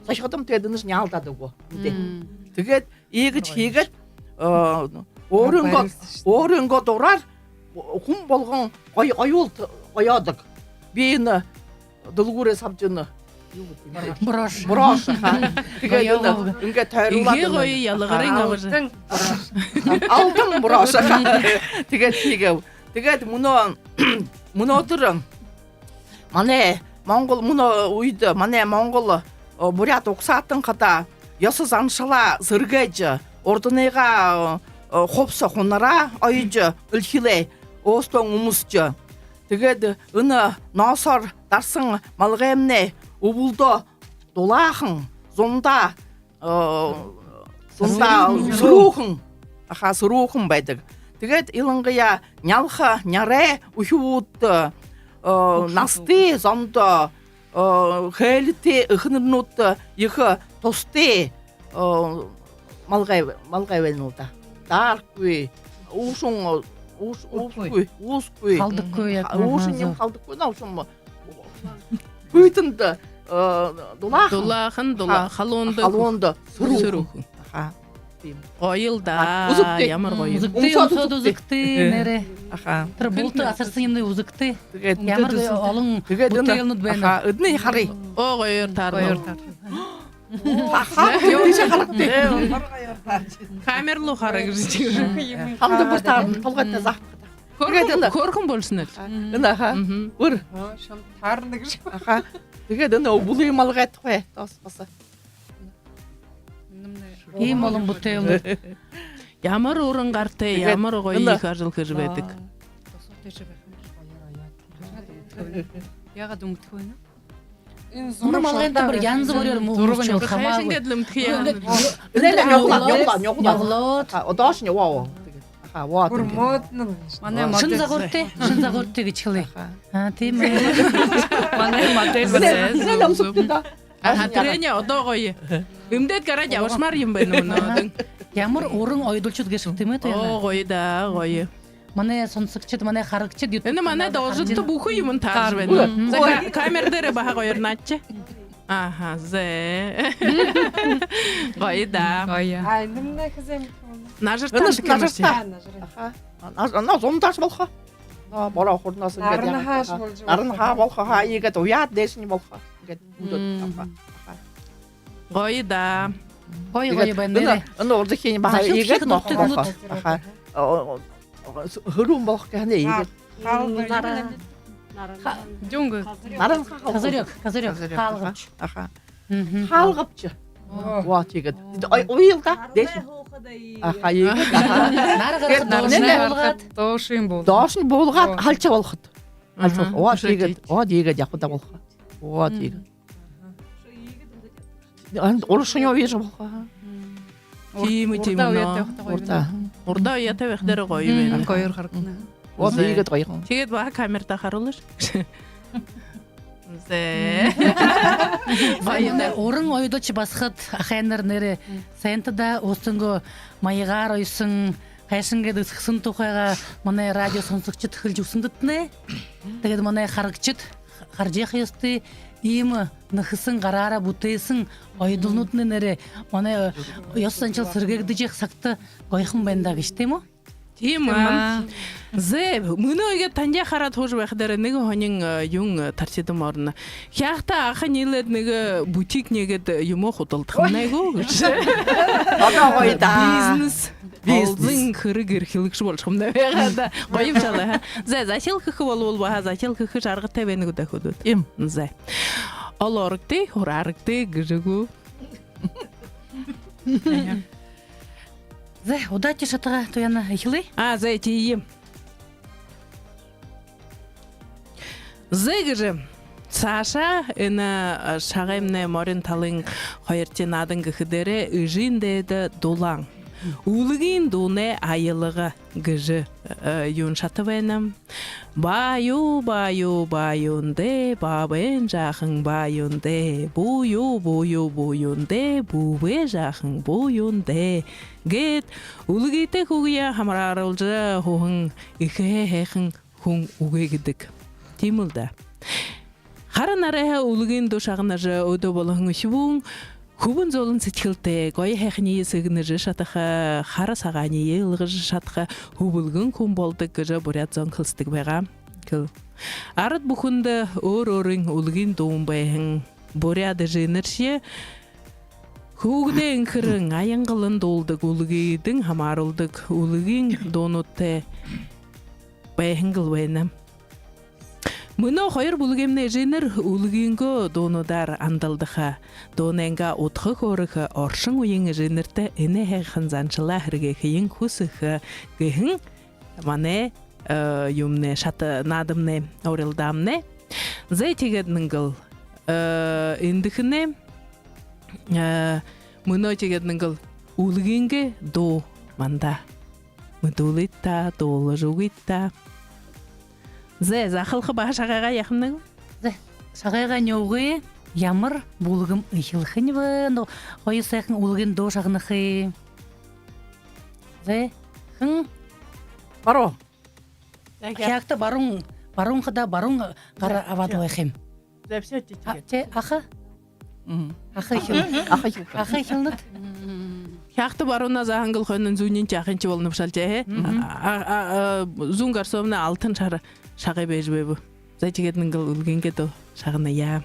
сахиудам тэгээд өнөөс няалдаад өгөө. Тэгээд ийгэж хийгээд өөрөнгөө дураар хүн болгон оюулт гоёодог. Би энэ дулгуурээс авч ийн брош. Тэгээд ингээд тойруулаад гоё ялгарын авсан. Алтан брош. Тэгээд хийгээв. Тэгээд өнөөдөр манай Монгол үед манай Монгол бурят угсаатан хата ёс заншала сэргэж ордныга ховс хунараа ойж өлхилээ оостон өмсч тэгээд энэ ноосоор дарсан малгаймны өвөлдөө дулаахан зунда сөрүүхэн байдаг. Тэгээд илангая нялха нярэ үхүүд насты зонд хэлтэй эхнэрнүүд их тустай малгай байна уу да. Дааргүй уусгүй халдаггүй уусны халдаггүй наушум бүтэнд дулаахан халуунд сөрүүхэн. Аха. Гоёл да ямар гоё. Үзэгтэй нэрэ. Аха. Тэр булт асарсан юмны үзэгтэй. Тэгээд Ямар олон бүтээлнүүд байна. Өдний харъя. Оо гоёр таар. Камерлуу хараа гэж чинь. Хамд бүр таар толгойтой заах. Хөрхөн болсон л. Энэ аха. Бүр шам таарна гэж. аха. Тэгээд энэ бүлийн малгайтгүй бас. Ийм олон бүтээл. Ямар өрөн гартай, ямар гоё их ажил хийж байдаг. Ягаад өмдөх вэ? Мөн малгайтай бүр янз бүрээр мөрөж хамаагүй. Ингээд лэмтэх юм. Нёглоод. Одоош нь вау. Аха, вау. Бүр модно. Манай Шин загвартай гэж хэлээ. Тийм ээ. манай модель Намсуудаа. Хатрэний одоо гоё. Өмдөд гараад явшмаар юм байна өнөө. Ямар өрөн ойдолчуд гэж тийм ээ. Оо гоё да, гоё. Манай сонсогчд, манай харагчд Энэ манай должинт бүхэн юм таарж байна. За камер дээр бага гоёр наач. Аха, зэ. Гоё да. Ай, нэмнэ хэзээ Нажартаа. Аха. Наа зундаш болох. Бороо хурнаас ингээд арна хаа болох хаа игээд уяад дэшний болох. Ингээд бүдүүд. Гоё да. гоё байна. Энэ урдхийн баа игээд болох. Аха. Хөрөн болох гэхнээ игээд. Жүнг. Козырёк хаалгач. Аха. Хаалгавч. Ваа тийгээд. Уйлда дэш. Аха игээд. Наргараад Доошин бол. Доош нь буулгаад халчаа болоход. Ваа тийгээд явах даа болох. Ваа тийгээд. Уршин явж болох. Тийм юм нөө. Урдаа ятав их дээр гоё байна. Гоёр харагна. Ваа тийгээд гоё. Тэгээд баа камерта харуулж. Зэ. Баяна өрөн ойдолч басхад ахайнар нэрэ сантада уустанго маягаар ойсон хайшингээд өсгсөн тухайга манай радио сонсогчд хэлж өсөндөтнэ. Тэгээд манай харагчд харжа хыйсты имы нахысын гарара бутысын ойдулнутны нере мана яссанчыл сыргэгдижек сакты гойхын бенда гиштемо. Тима. Зе мөнөөгө танья хараад хож байх дээр нэг хонин юун тарчидам орно. Хяхта ахын нийлээд нэг бутик нэгэд юм уу худалдах нээгүү гэж. Одоо гоё да. Бизнес. Бизнес хэрэг эрхлэгч болж юм байна. Гоё жаа. Зе зачилхэх болвол баа зачилхэх аргатай байна гэдэг хөдөө. Им. Зе. Олоргтэй, хурааргтэй гэжэгүү. Зе удачи шатага тояна эхлэе. Зе тийм. Зэгэр Саша энэ шагаймны морин талын хоёртын надан гэхдэрэ ижиндээд дулан. Үлгийн дууны аялага гэж юун шатавэнам. Баю баюнде бабен жахан баюнде буюнде буве жахан буюнде гэд үлгийтэй хүүгийа хамрааруулж хүүхэн ихэхэн хүн үгэ гэдэг. Тийм л да. Харин арай үлгийн дуу шагнаж өдөө болгон шивүүн хүбэн золон сэтгэлтэй гоё хайхны сэгнэж шатах хара сагааны ялгаж шатах хүбэлгэн хүн болдог гэж бүряд зонхолсдаг байгаа. Ард бүхэнд өөрийн үлгийн дуун байхан бүряд жинэршээ хүүгдээ инхэрэн аянгалан дуулдаг үлгийдэн хамааруулдаг үлгийн дуунуудтай байхангал байна. Мөнөө хоёр бүлгэмнэ жинэр үлгийнгөө дуунуудаар андалдаха дуунэнга утхах өөрөх оршин үеийн жинэртэй энэ хайхан занчлаа хэрэгэхийн хүсэх гэхэн манай юмнэ шат наадамнэ орилдамнэ зэтигэд нэнгэл эндхнэ мөнөө тэгээд нэнгэл үлгийнгэ дуу манда мэдүүлэта дуулжугита Зе захалхы башагаага яхнаг. Зе шагайга нёгы ямар булгым ихилхэн вэ? Но хоёр сайхан үлгэн дуу шагнахы. Зе хэн баро. Хягта барун хада барун гара аваад байхым. За все чи. Тэ аха. Аха хилнэт. Хягта баруна захангал хонон зүүнийн жахын чи болно бушаал жаа. Зүүн гарсовна алтан шар шагай байж байв. За тэгээд нэнгэл үлгингээд шагна яа.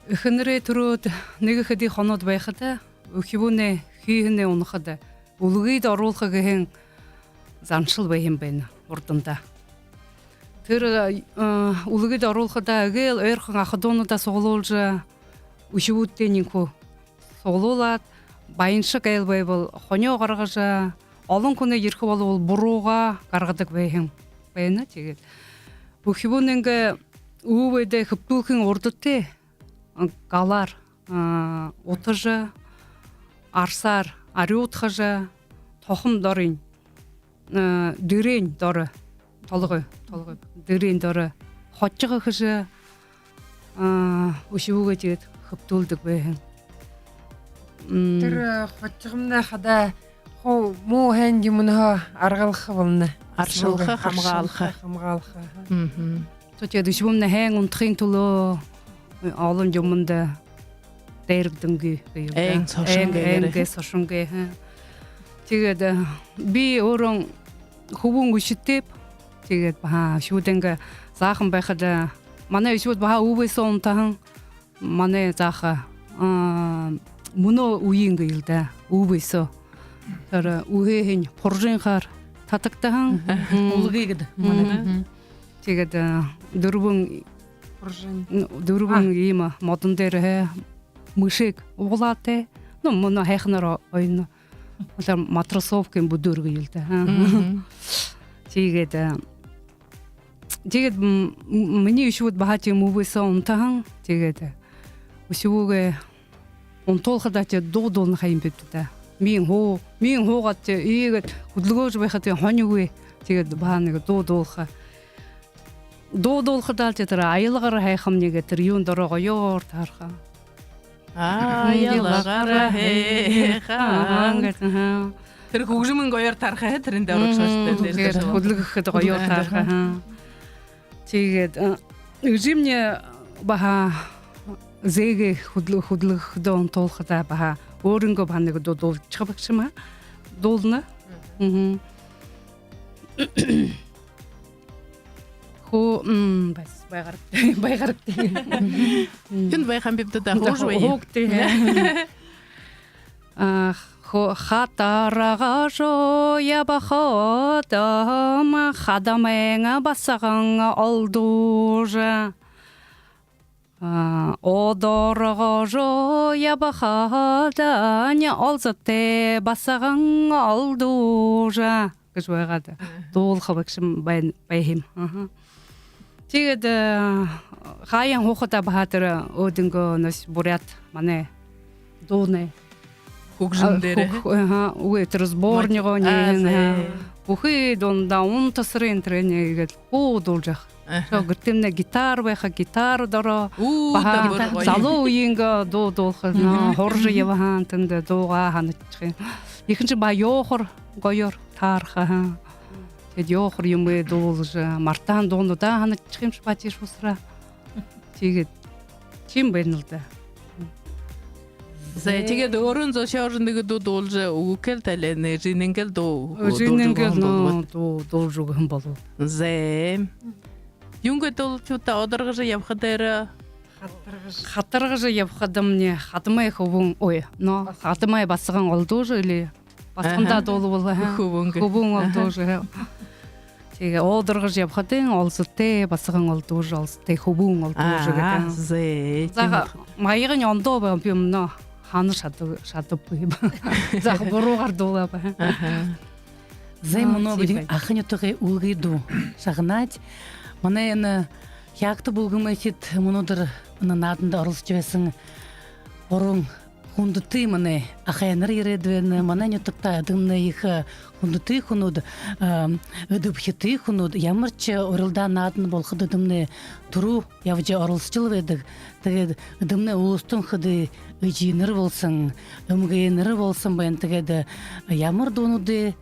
Эхнэрээ төрөөд нэг хэдий хоноод байхад өөхивүнэ хийхнэ унахад үлгийд оруулах гэхэн заншил байх юм байна урданда. Тэр үлгийд оруулахад агэл ойрхон ахдуунуудаа суглуулж өшивүүдтэй нинхүү суглуулад баян шиг айл байвал хонио гаргаж олон хүнээ ирэх болвол бурууга гаргадаг байх юм байна. Тэгээд бүхивүнэнгэ өвөдө хөптүүлхэн урдтэй галаар утаж арсаар ариутхаж тохом дорын дөрийн дор толгой дөрийн дор хочгохж өшивүүгээ тэгээд хөптүүлдэг байх. Тэр хочгомны хада хоо муу хэн юмнаа аргалах болно. Аршилха хамгаалах. Тэгээд өшивүнэ хэн унтахын төлөө олон юмд дээргдэнгүй эн сошонгэ. Тэгээд би өөрөө хөвөн өшөтөв. Тэгээд баа шүүдэнгэ заахан байхад манай өшүүд баа өвөөс унтахан манай зааха мөнөө үеийн гэлдэ өвөөсөө тэр үеийн поржинхаар татагтахан үлгийгэд манай тэгээд дөрвөн ийм модон дээр мышиг уулаатай мөнөө хайхнаар ойно тэр матросовкийн бүдөргий л дээ. Тэгээд миний өшүүд баhat юм өвөөсөө унтахан тэгээд өшүүгээ унтуулахад ч дуудуулна хайм бид та. Мин хуугаад ийгээд хөдөлгөөж байхад хоньгүй тэгээд баа нэг дуудуулах тэр аялгаар хайхам нэг тэр юун дороо гоёор таарха. Аялгаар хайхам Тэр хөгжмөн гоёор тархаа тэрэн дээр орчсон. хөдлөгөхөд гоё таарха. Тэгээд үжимне баха зэгэ хөдлөгөхөд онтуулхада баха өөрөнгөө баныг дуулчих багшма дуулна. Хоо бас байгарт. Хэн байхан бибдэ хож бай. Хогтэй. Хатарага жоя бахадам хадамэнга басаганга олдужа одорого жоя бахаданя олзате басаганга олдужа гэж байгаад дуулах багшин байхим. Тэгээд хаян хохота бахатар өдөнгөө нас бурят манай дууны хөгжмөөр үгээр сборниго нэ бүхий дунда унтасрын тренингээд хуудуулж гэртэмнэ гитар байха гитар дороо залуу үеинг дуулах хорж яваан тэнд дууга ханачих ихэнч ба ёохор гоёор таарха тэгэд ёохор юм дуулж мартаан дуунуудаа ханачих юм шиг бачиш усра тэгээд чим байна л да. Тэгээд өөрөн зошоорн нэг дуулж өгөөл талээ жинэнгэл дуулж өгөн болов. Зэ. Юнгэ дуулчута одоргож явхад дээр хатаргаж явхад мне хадмай хөвөн хадмай басган олдууж или басгандаа дуулвал хөвөн олдууж. Тэгээ одоргож явхад олстой басган олдууж олстой хөвөн олдууж гэдэг. Зэ. За маягын ондоо юм нөө хана шадабгүй. За буруугаар дуулаа ба. Зэ моно бид ахнютыг үлгэдүү. Шагнаад манай энэ ягт бүлгэмэхэд монодор нааданд оролцож байсан орон хүндтэй манай ахайнар ирээд байна. Манай нутагта адымны их хүндтэй хүнүүд өдөвхтэй хүнүүд ямар ч уралдаа нааданд болоход адымны түрүү явж оролцож байдаг. Тэгээд адымны өстөн хөдөө ижинэр болсон, өмгэнэр болсон байна. Тэгээд ямар дуунуудыг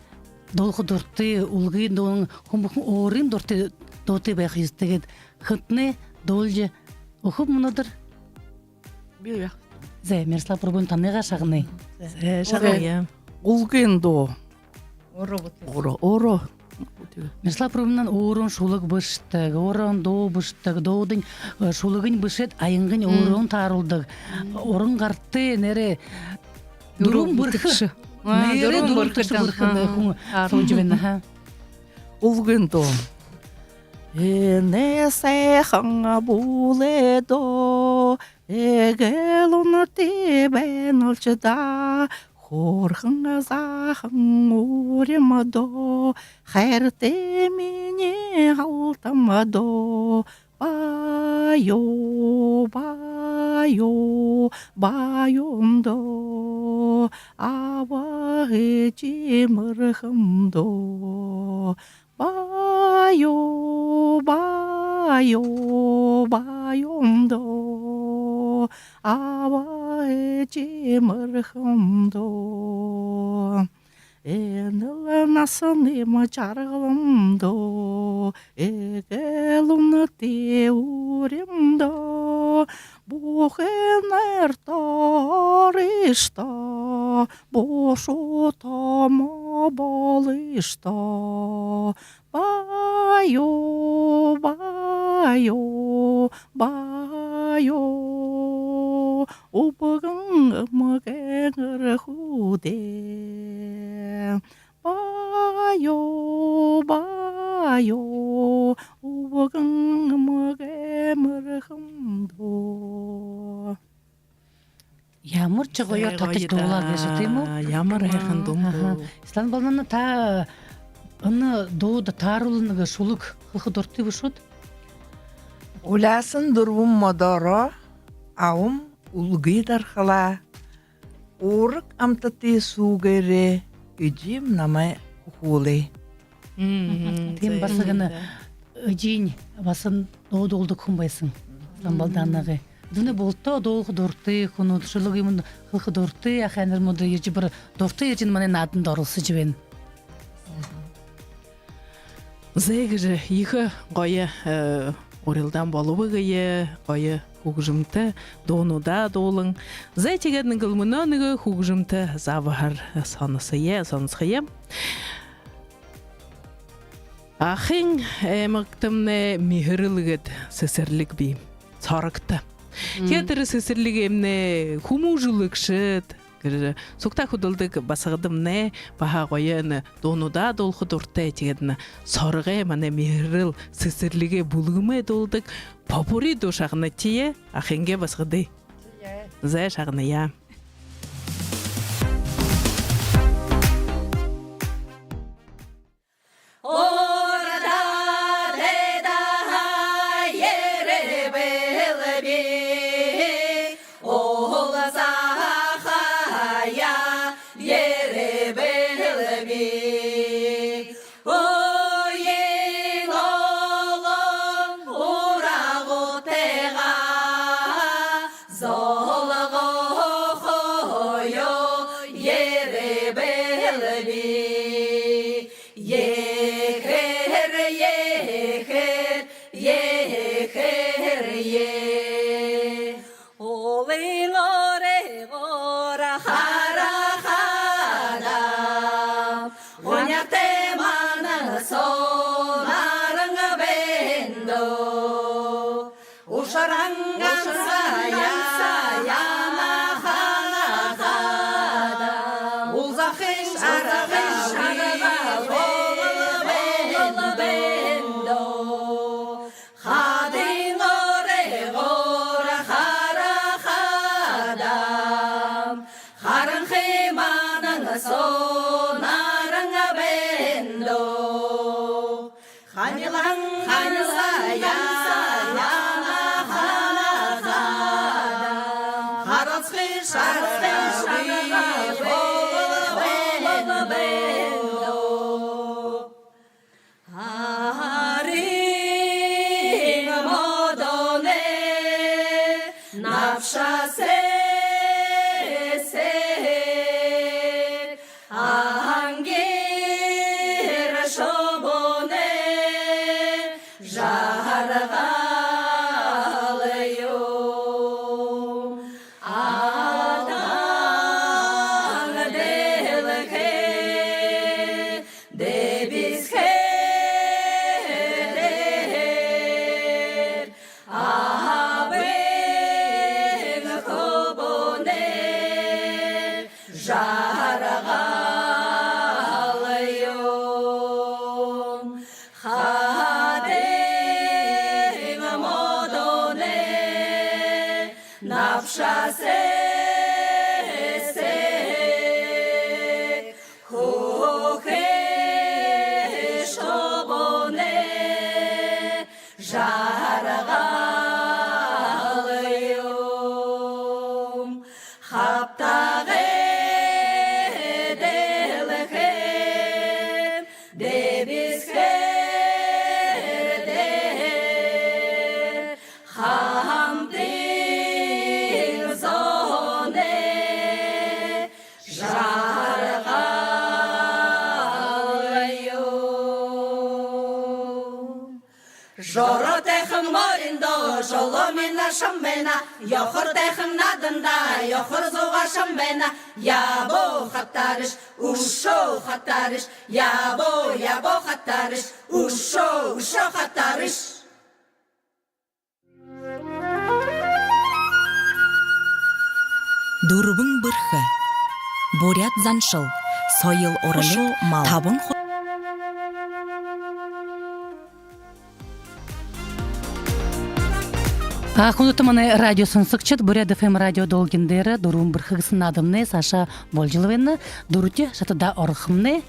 дуулах дуртай, үлгийн дуун хүмүүхэн өөрийн дуртай дуутай байх ёстой. Тэгээд хэтнэ дуулж өгөх монодор. Би яах. Зэ мерсла пробун таныга шагны. Зэ шагая. Улгын дуу. Оро. Мерсла пробунан өөрөн шулаг бышдаг, өөрөн дуу бышдаг, доодын шулагын бышет аянгын өөрөн таарулдаг. Орон гарты нэрэ дөрөм бүрх. Нэрэ дөрөм бүрх сууж байна. Улгын дуу. Эне сайхан булэдо эгэл унти бэнолчда хорхон захан уремадо хайрте миний халтамадо баяндо аваэжи мэрхэмдо баяндо аваэжи мэрхэмдо энэл насны мачаргаламдо эгэлунти уремдо бухэнэр торишто бошу томо болишто баяо убаган мэгэр худе баяо убаган мэгэмэр хэмдо Ямар ч гоёор татаж дуулаа гэж тийм үү? Ямар хайхан дум. Ислан болноо та энэ дууд тааруулнаг шулаг хөх дуртай бишүүд. Улаасан дурвум модоро аум улгый дархала урк амтати сугэрэ ижим намай хууле. Тийм басгана ижин басан дуудулдаг хүн байсан. Ламбалданага Дыны болто долгы дорты, хунудшылыгы мын хылхы дорты, аханыр моды ежі бір дорты ежін мане надын дорылсы жібен. Зайгыжы ихы қойы орелдан болуы ғайы, қойы хугжымты донуда долың. Зай тегердің ғылмыноныгы хугжымты завығар сонысқые. Ахын мықтымны мехірілігіт сесірлік бей, сарыкты. Кетірі сесірлік емне хумужылық шыт, Сукта худылдык басығыдымны баха қойын донуда долқы дұртты әтегедіні сарығы мане мехіріл сесірліге бұлғымы долдык попури до шағыны тие ахенге басығыды. Зай шағыны я. Шамбена, йохор техм надында, йохор зуға шамбена, ябо хаттарыш, ушо хаттарыш, ябо хаттарыш, ушо хаттарыш. Дурбың бұрхы, борят заншыл, сойыл орылы, табың Ахунуты маны радиосын сыкчыт, Бурят ФМ радио долгендері, дұруын бірхігісін адымны, Саша Болжиловенны, дұруте шатыда орықымны,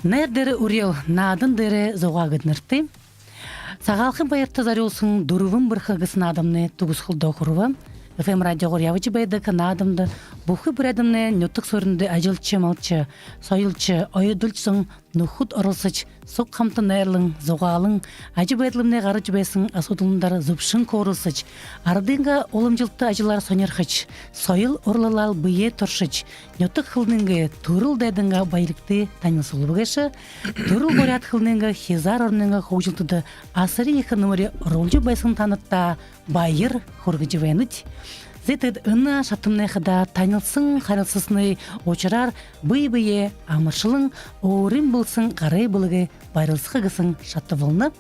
нәрдері үрел, надын дәрі зоға гыднырты. Сағалқын байырты зарелсын, дұруын бірхігісін адымны, туғыз қылды оқыруы, ФМ радио ғыр явычы байды канадымды, Бухы бүредімне нөттік сөрінді әжілчі малчы, сойылчы, ойыдылчың, нұхыт орылсыч, соқ қамты нәрлің, зоғалың, әжі бәділімне ғарыч бәсің, асудылындары зұпшын корылсыч, ардыңға олымжылты әжілар сонерхыч, сойыл орлалал бұйе тұршыч, нөттік қылныңғы тұрыл дәдіңға байлықты танылсылы бұғышы, тұрыл борят қылныңғы хезар орныңға қоужылтыды асыры екі нөмірі ролжы байсын танытта байыр хоргыжы вәніт. Зетед ына шатымнайхыда танылсың қарылсысыны очырар бый-бые амыршылың орын болсын қарай бұлығы байрылсықы ғысын шатты болны.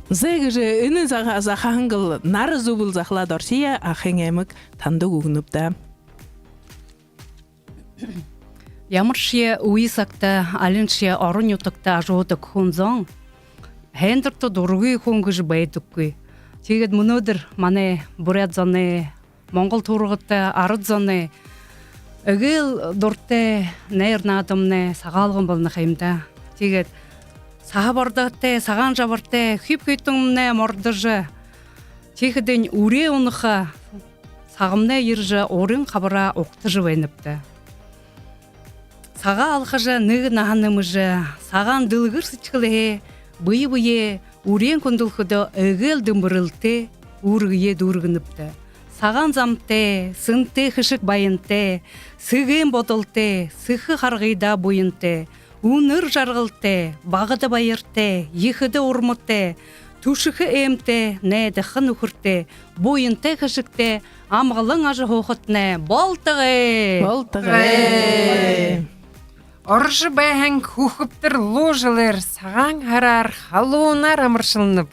Зәгіжі үні зақағыңғыл нары зубыл зақла дорсия ақың әмік танды ұғыныпта. Ямыршия уисакта алиншия орын ютыкта ажуыдық хунзон. Хендірті дұрғы хунгыжы бәйдіккі. Тегет мұнудыр мане бурят зоны Монгол тургытта арыт зоны ыгыл дурте нернадымне сагалгын болны хаймда. Тегет саға бардыгте саган жабырте хүп күйтіңне мордыжы. Тегеден уре уныха сағымне ержі орын қабыра оқтыжы вайныпты. Саға алқыжы ныгы нағанымыжы саған дылғыр сычқылығы бый-бые урен күнділхыды ыгыл дымбырылты ургые дургыныпты. Саған замте, сынте хышык байынте, сыгын ботылте, сыхы харгыйда буйынте, уныр жаргылте, бағыды байырте, ехыды урмыте, тушықы эмте, нәді хын үхірте, буйынте хышыкте, амғылың ажы хоқытне, болтығы! Болтығы! Оржы бәйін хухыптыр ложылыр, саған харар халуынар амыршылынып.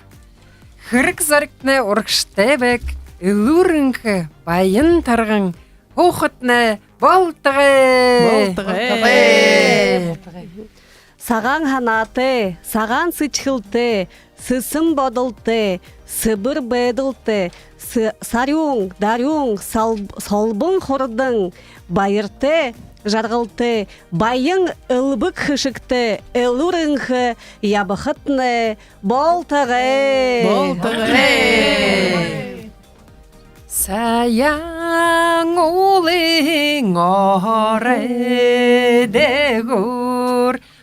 Хырық зарыкне орқштебек, Илурынхы байын тарғын, хоқытны болтығы! Саған ханаты, саған сычхылты, сысын бодылты, сыбыр бәділті, сарюң, дарюң, солбын хордың, байырты, жарғылты, байың ылбық хышыкты, илурынхы ябықытны болтығы! Саяң олың оредегур,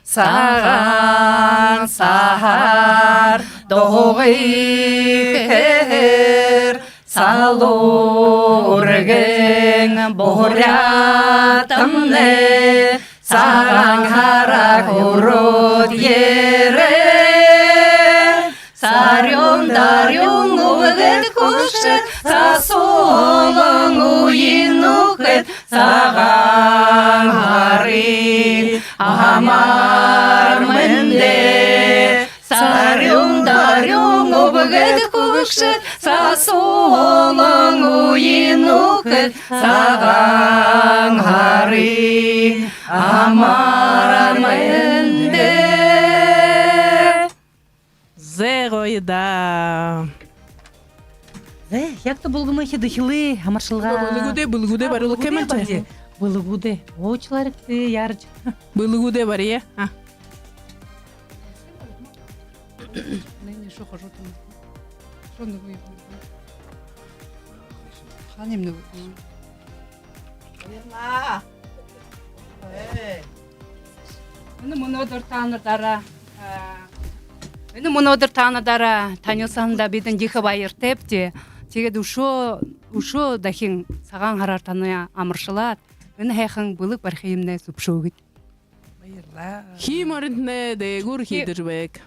саған сахар доғығыр, салургың борятымны, саған харак урод ері. Сарюң, дарюң, ұғыт күшіт, сасолың ұйын ұқыт, саған ғарып амар мінді. Сарюң, дарюң, ұғыт күшіт, сасолың ұйын ұқыт, саған ғарып амар мінді. Зеғойда. Яқты болғымы хеді хилы амаршылға. Бұлғуде бар ұлы кәмілчі? Бұлғуде. Очыларықты ярыч. Бұлғуде бар, е? Нәне шоқа жотым. Шоны бұйып. Қанемні бұйып. Ерна! Мұны одыр таныдара танылсанда бедін дихы байыр тепте, тегеді ұшо дахин саған қарар таны амыршылат, үні хайқын бұлық бархейімне сұпшо өгіт. Хим орынтіне дегур хидір бәк.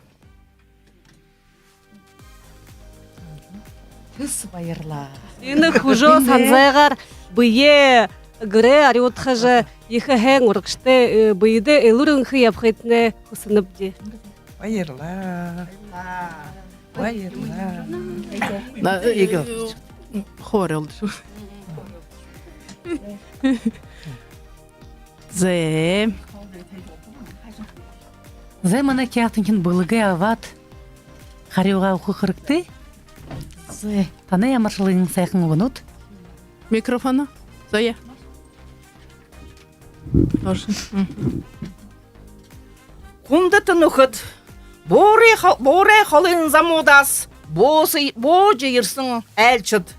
Түс байырла. Сені құжо санзайғар бұйе гүре ариотхажы ехі хэң ұрықшты бұйды элурынхы япхайтне құсынып де. Байырла. Байырла. Хор олды шу. Зе. Зе мана кияқтынкен бұлығы ават. Хариуға ұқы қырықты. Зе. Таны ямаршылығын сайқын ұғынут. Микрофону. Зоя. Құнды тұнықыт. Боре қалын замодас. Бо жиырсың әлчіт.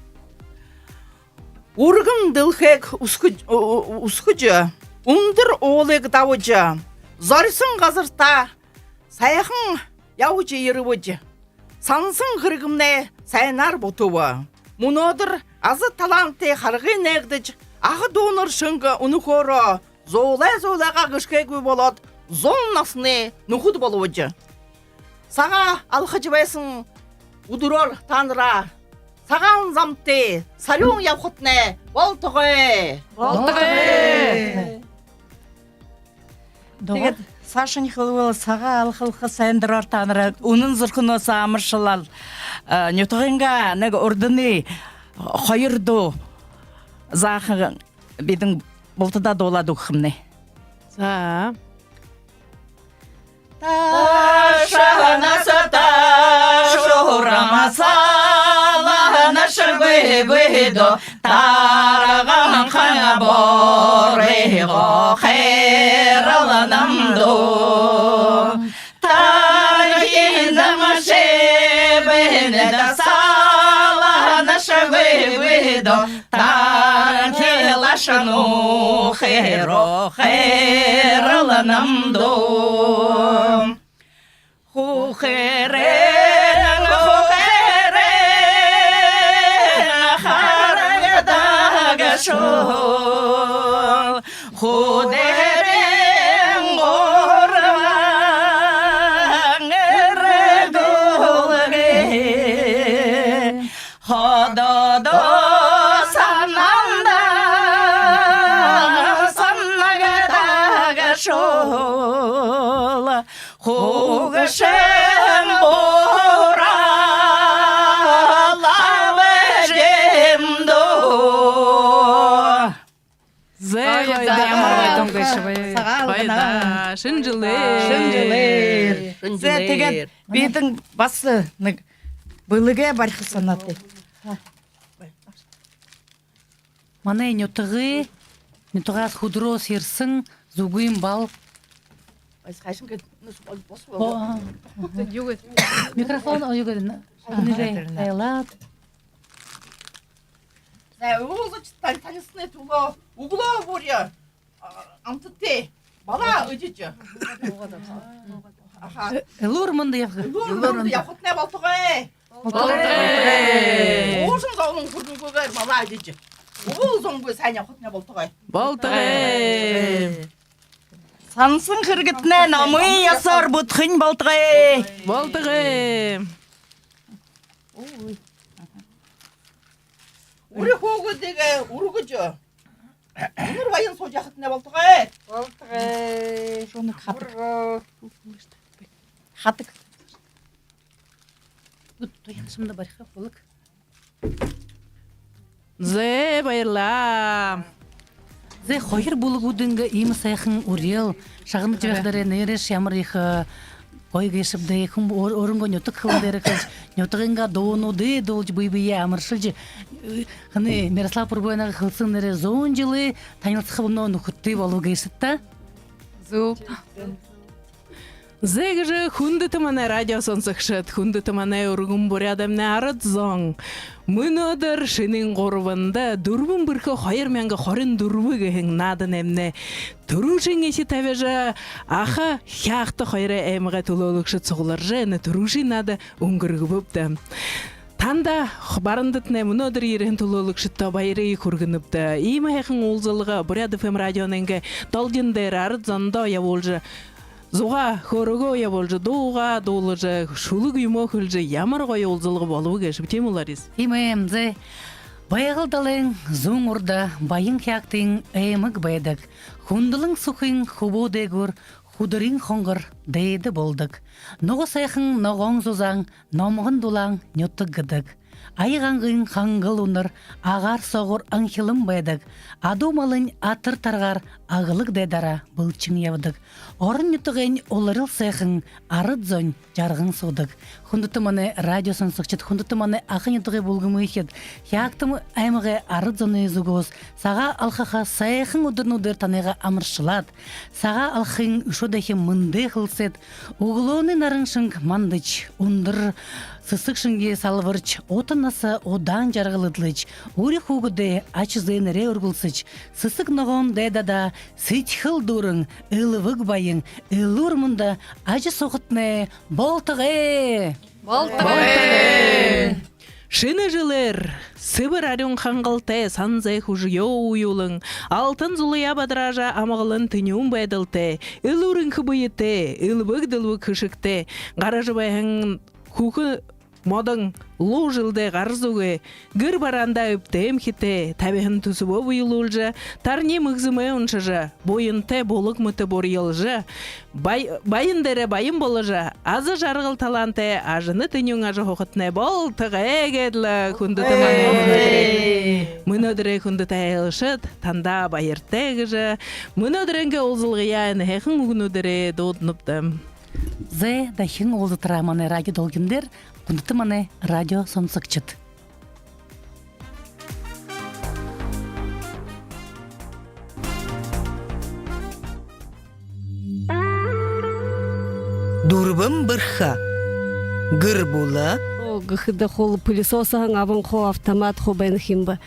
ургын дылхек ускыжы, ундыр олег давыжы, зарсын қазырта, саяхын яучы ерівыжы, сансын қырғымне сайнар бұтуы. Мұнодыр азы таланты қарғы нәгдіж, ағы доныр шыңғы ұнықоры, золай-золайға ғышкегі болад, зон насыны нұхыд болуыжы. Саға алқы жібайсын удурор таныра, саған замты, сарюң яқытны, болтығы. Тэгээд Саша Нихолова сага алхалха сайндырар танырат унун зырхыно самыршылал нютыгынга нег ордыны хайырду захы бидин болтуда доладу хымны. За. Ташанасата шурамаса нашбебедо тараган хана борего хераланамдо тарагиндамашебенеда сала нашбебедо тарагелашану херо хераланамдо Хухерен, харагадагашол, худерен горвангередолге, хододо сананда, саннагадагашол, Хугашем бора лавежемдо. Байда, шынжылер. Зәтеген бедің басы бұлыға барқы санаты. Мана нютыгас худро сирсың, зугуим бал. Микрофон ойгырын. Айлат. танысыны туло, угло боря, антыте, бала өдечі. Лур мынды яқы. Лурманды яқытны болтығы. Ошын зауның күрдің көгер бала өдечі. Уғыл зоңғы сән яқытны болтығы. Болтығы. Сансын қыргытны намы ясар бұтқын болтығы. Болтығы. 우리 호구 되게 우르그죠. 오늘 와인 소지 같은 애 볼터가. Жоны қатық. Тоянышымда барқа болық. Зе байырла. Зе хойыр болық үдінгі имі сайқын үрел, шағын жөғдері нереш ямырықы Ойга ешіпді, кім орынға нөтік қылдері қыз, нөтігінға доуынуды долж бұйбүйе амыршылжы. Қыны Мирослав Пұрбойнаға қылсынлары зоң жылы танылсы қыбымна нүкітті болуға ешітті. Зу. Зегжі хунды тыманы радио сонсықшыт, хунды тыманы ұрғым бұрядымны арыд зоң. Мұнодыр шының қорывында дұрбын біркі қайырменгі қорын дұрбы күйін надын әмні. Тұру жеңесі тәвежі аға хяқты қайры әміға тұлылықшы цұғылыржы әні тұру жинады ұңгырғы бұпты. Танда барындытны мұнодыр ерін тұлылықшытта байыры көргініпті. Имі әқін олзылығы Бурят ФМ радионыңғы талдендер арыд занда я олжы. Зуға хорого я болжы доуға долыжы шулы күймо күлжі ямар қой олзылығы болуы кәшіп тем оларыз. Имемзе баяғылдалың зоң ұрда байын қяқтың әймік байдық. Хундылың сұқың хубу дегір, худырың қоңғыр дейді болдық. Ноғы сайқың ноғың зозаң, номығын дулаң нөттік гыдық. Айғаңғын қаңғыл ұныр, ағар соғыр аңхилым байдық. Адумалын атыр тарғар, ағылық дедара бұлчың явдық. Орын нүтіғен оларыл сайқың, арыд зон жарғын соғдық. Хундытыманы радиосын сұқчыт, хундытыманы ақын нүтіғе болғымы ехет. Яқтымы аймығы арыд зоны зүгіз. Саға алқаға сайқың ұдыр-нүдір таныға амыршылат. Саға алқың үшодахи мынды қылсет. Уғылуыны нарыншың мандыч, ұндыр сысық шынге салвырч, отыр Хотынасы одан жарғылыдлыч, ури хугуде ачызыйныре ургулсыч, сысык ноғон дайдада сытхыл дурың, ылывык байың, ылурмында ажы соғытны болтығы! Шыны жылыр, Сыбыр арюн хаңғылте санзай хужыё уюлың, алтын зулыя бадража амағылын тынюн байдылте, ылурын хыбыйыте, ылбык-дылбык хышыкте, гаражы байың хухы модың лу жылды гарзуғы, гыр баранда өптем хите, табиғын түсібі бұйылулжы, тарне мұғзымы ұншыжы, бойынте болық мұты бор елжы, байын дәрі байын болыжы, азы жарғыл таланте, ажыны тынюн ажы хоқытны бол, тұғы әгедлі күнді тыманы мұнөдірі күнді тәйілшыд, танда байыртегіжі, мұнөдірінге олзылғиян әхін үгінөдірі доудыныптым. Зе дахин олзытыра маны радио долгиндер, күндіті маны радио сонсықчыд. Дурбым бырха. Гыр була. Гыхыда хол пылесосаң абын хо автомат хо бен химба.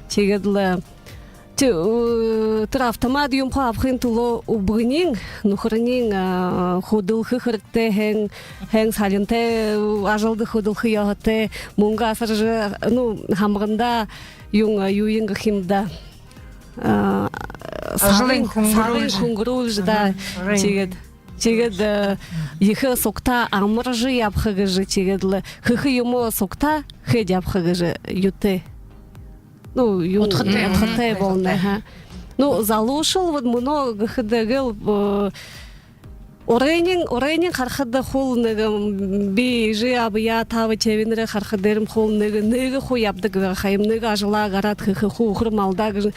Чегедле Тыр автомат юм хо абхын туло убгынин, нухрынин ходылхы хыртте хэн саленте ажалды ходылхы ягыте, мунга асыржы, хамгында юйын химда. Сарын хунгрулж да чегед. Чегед ихы сокта амыржы япхыгыжы чегедлы. Хыхы юмо сокта хэд япхыгыжы юте. Отхытай болны. Залушыл, вот мұны гыхыдагыл орайнин хархыда холныгым бейжи абыя тавы чевинре хархыдерим холныгы ныгы хуябдыгы хайым ныгы ажыла гарат хыхы хухыр малдагы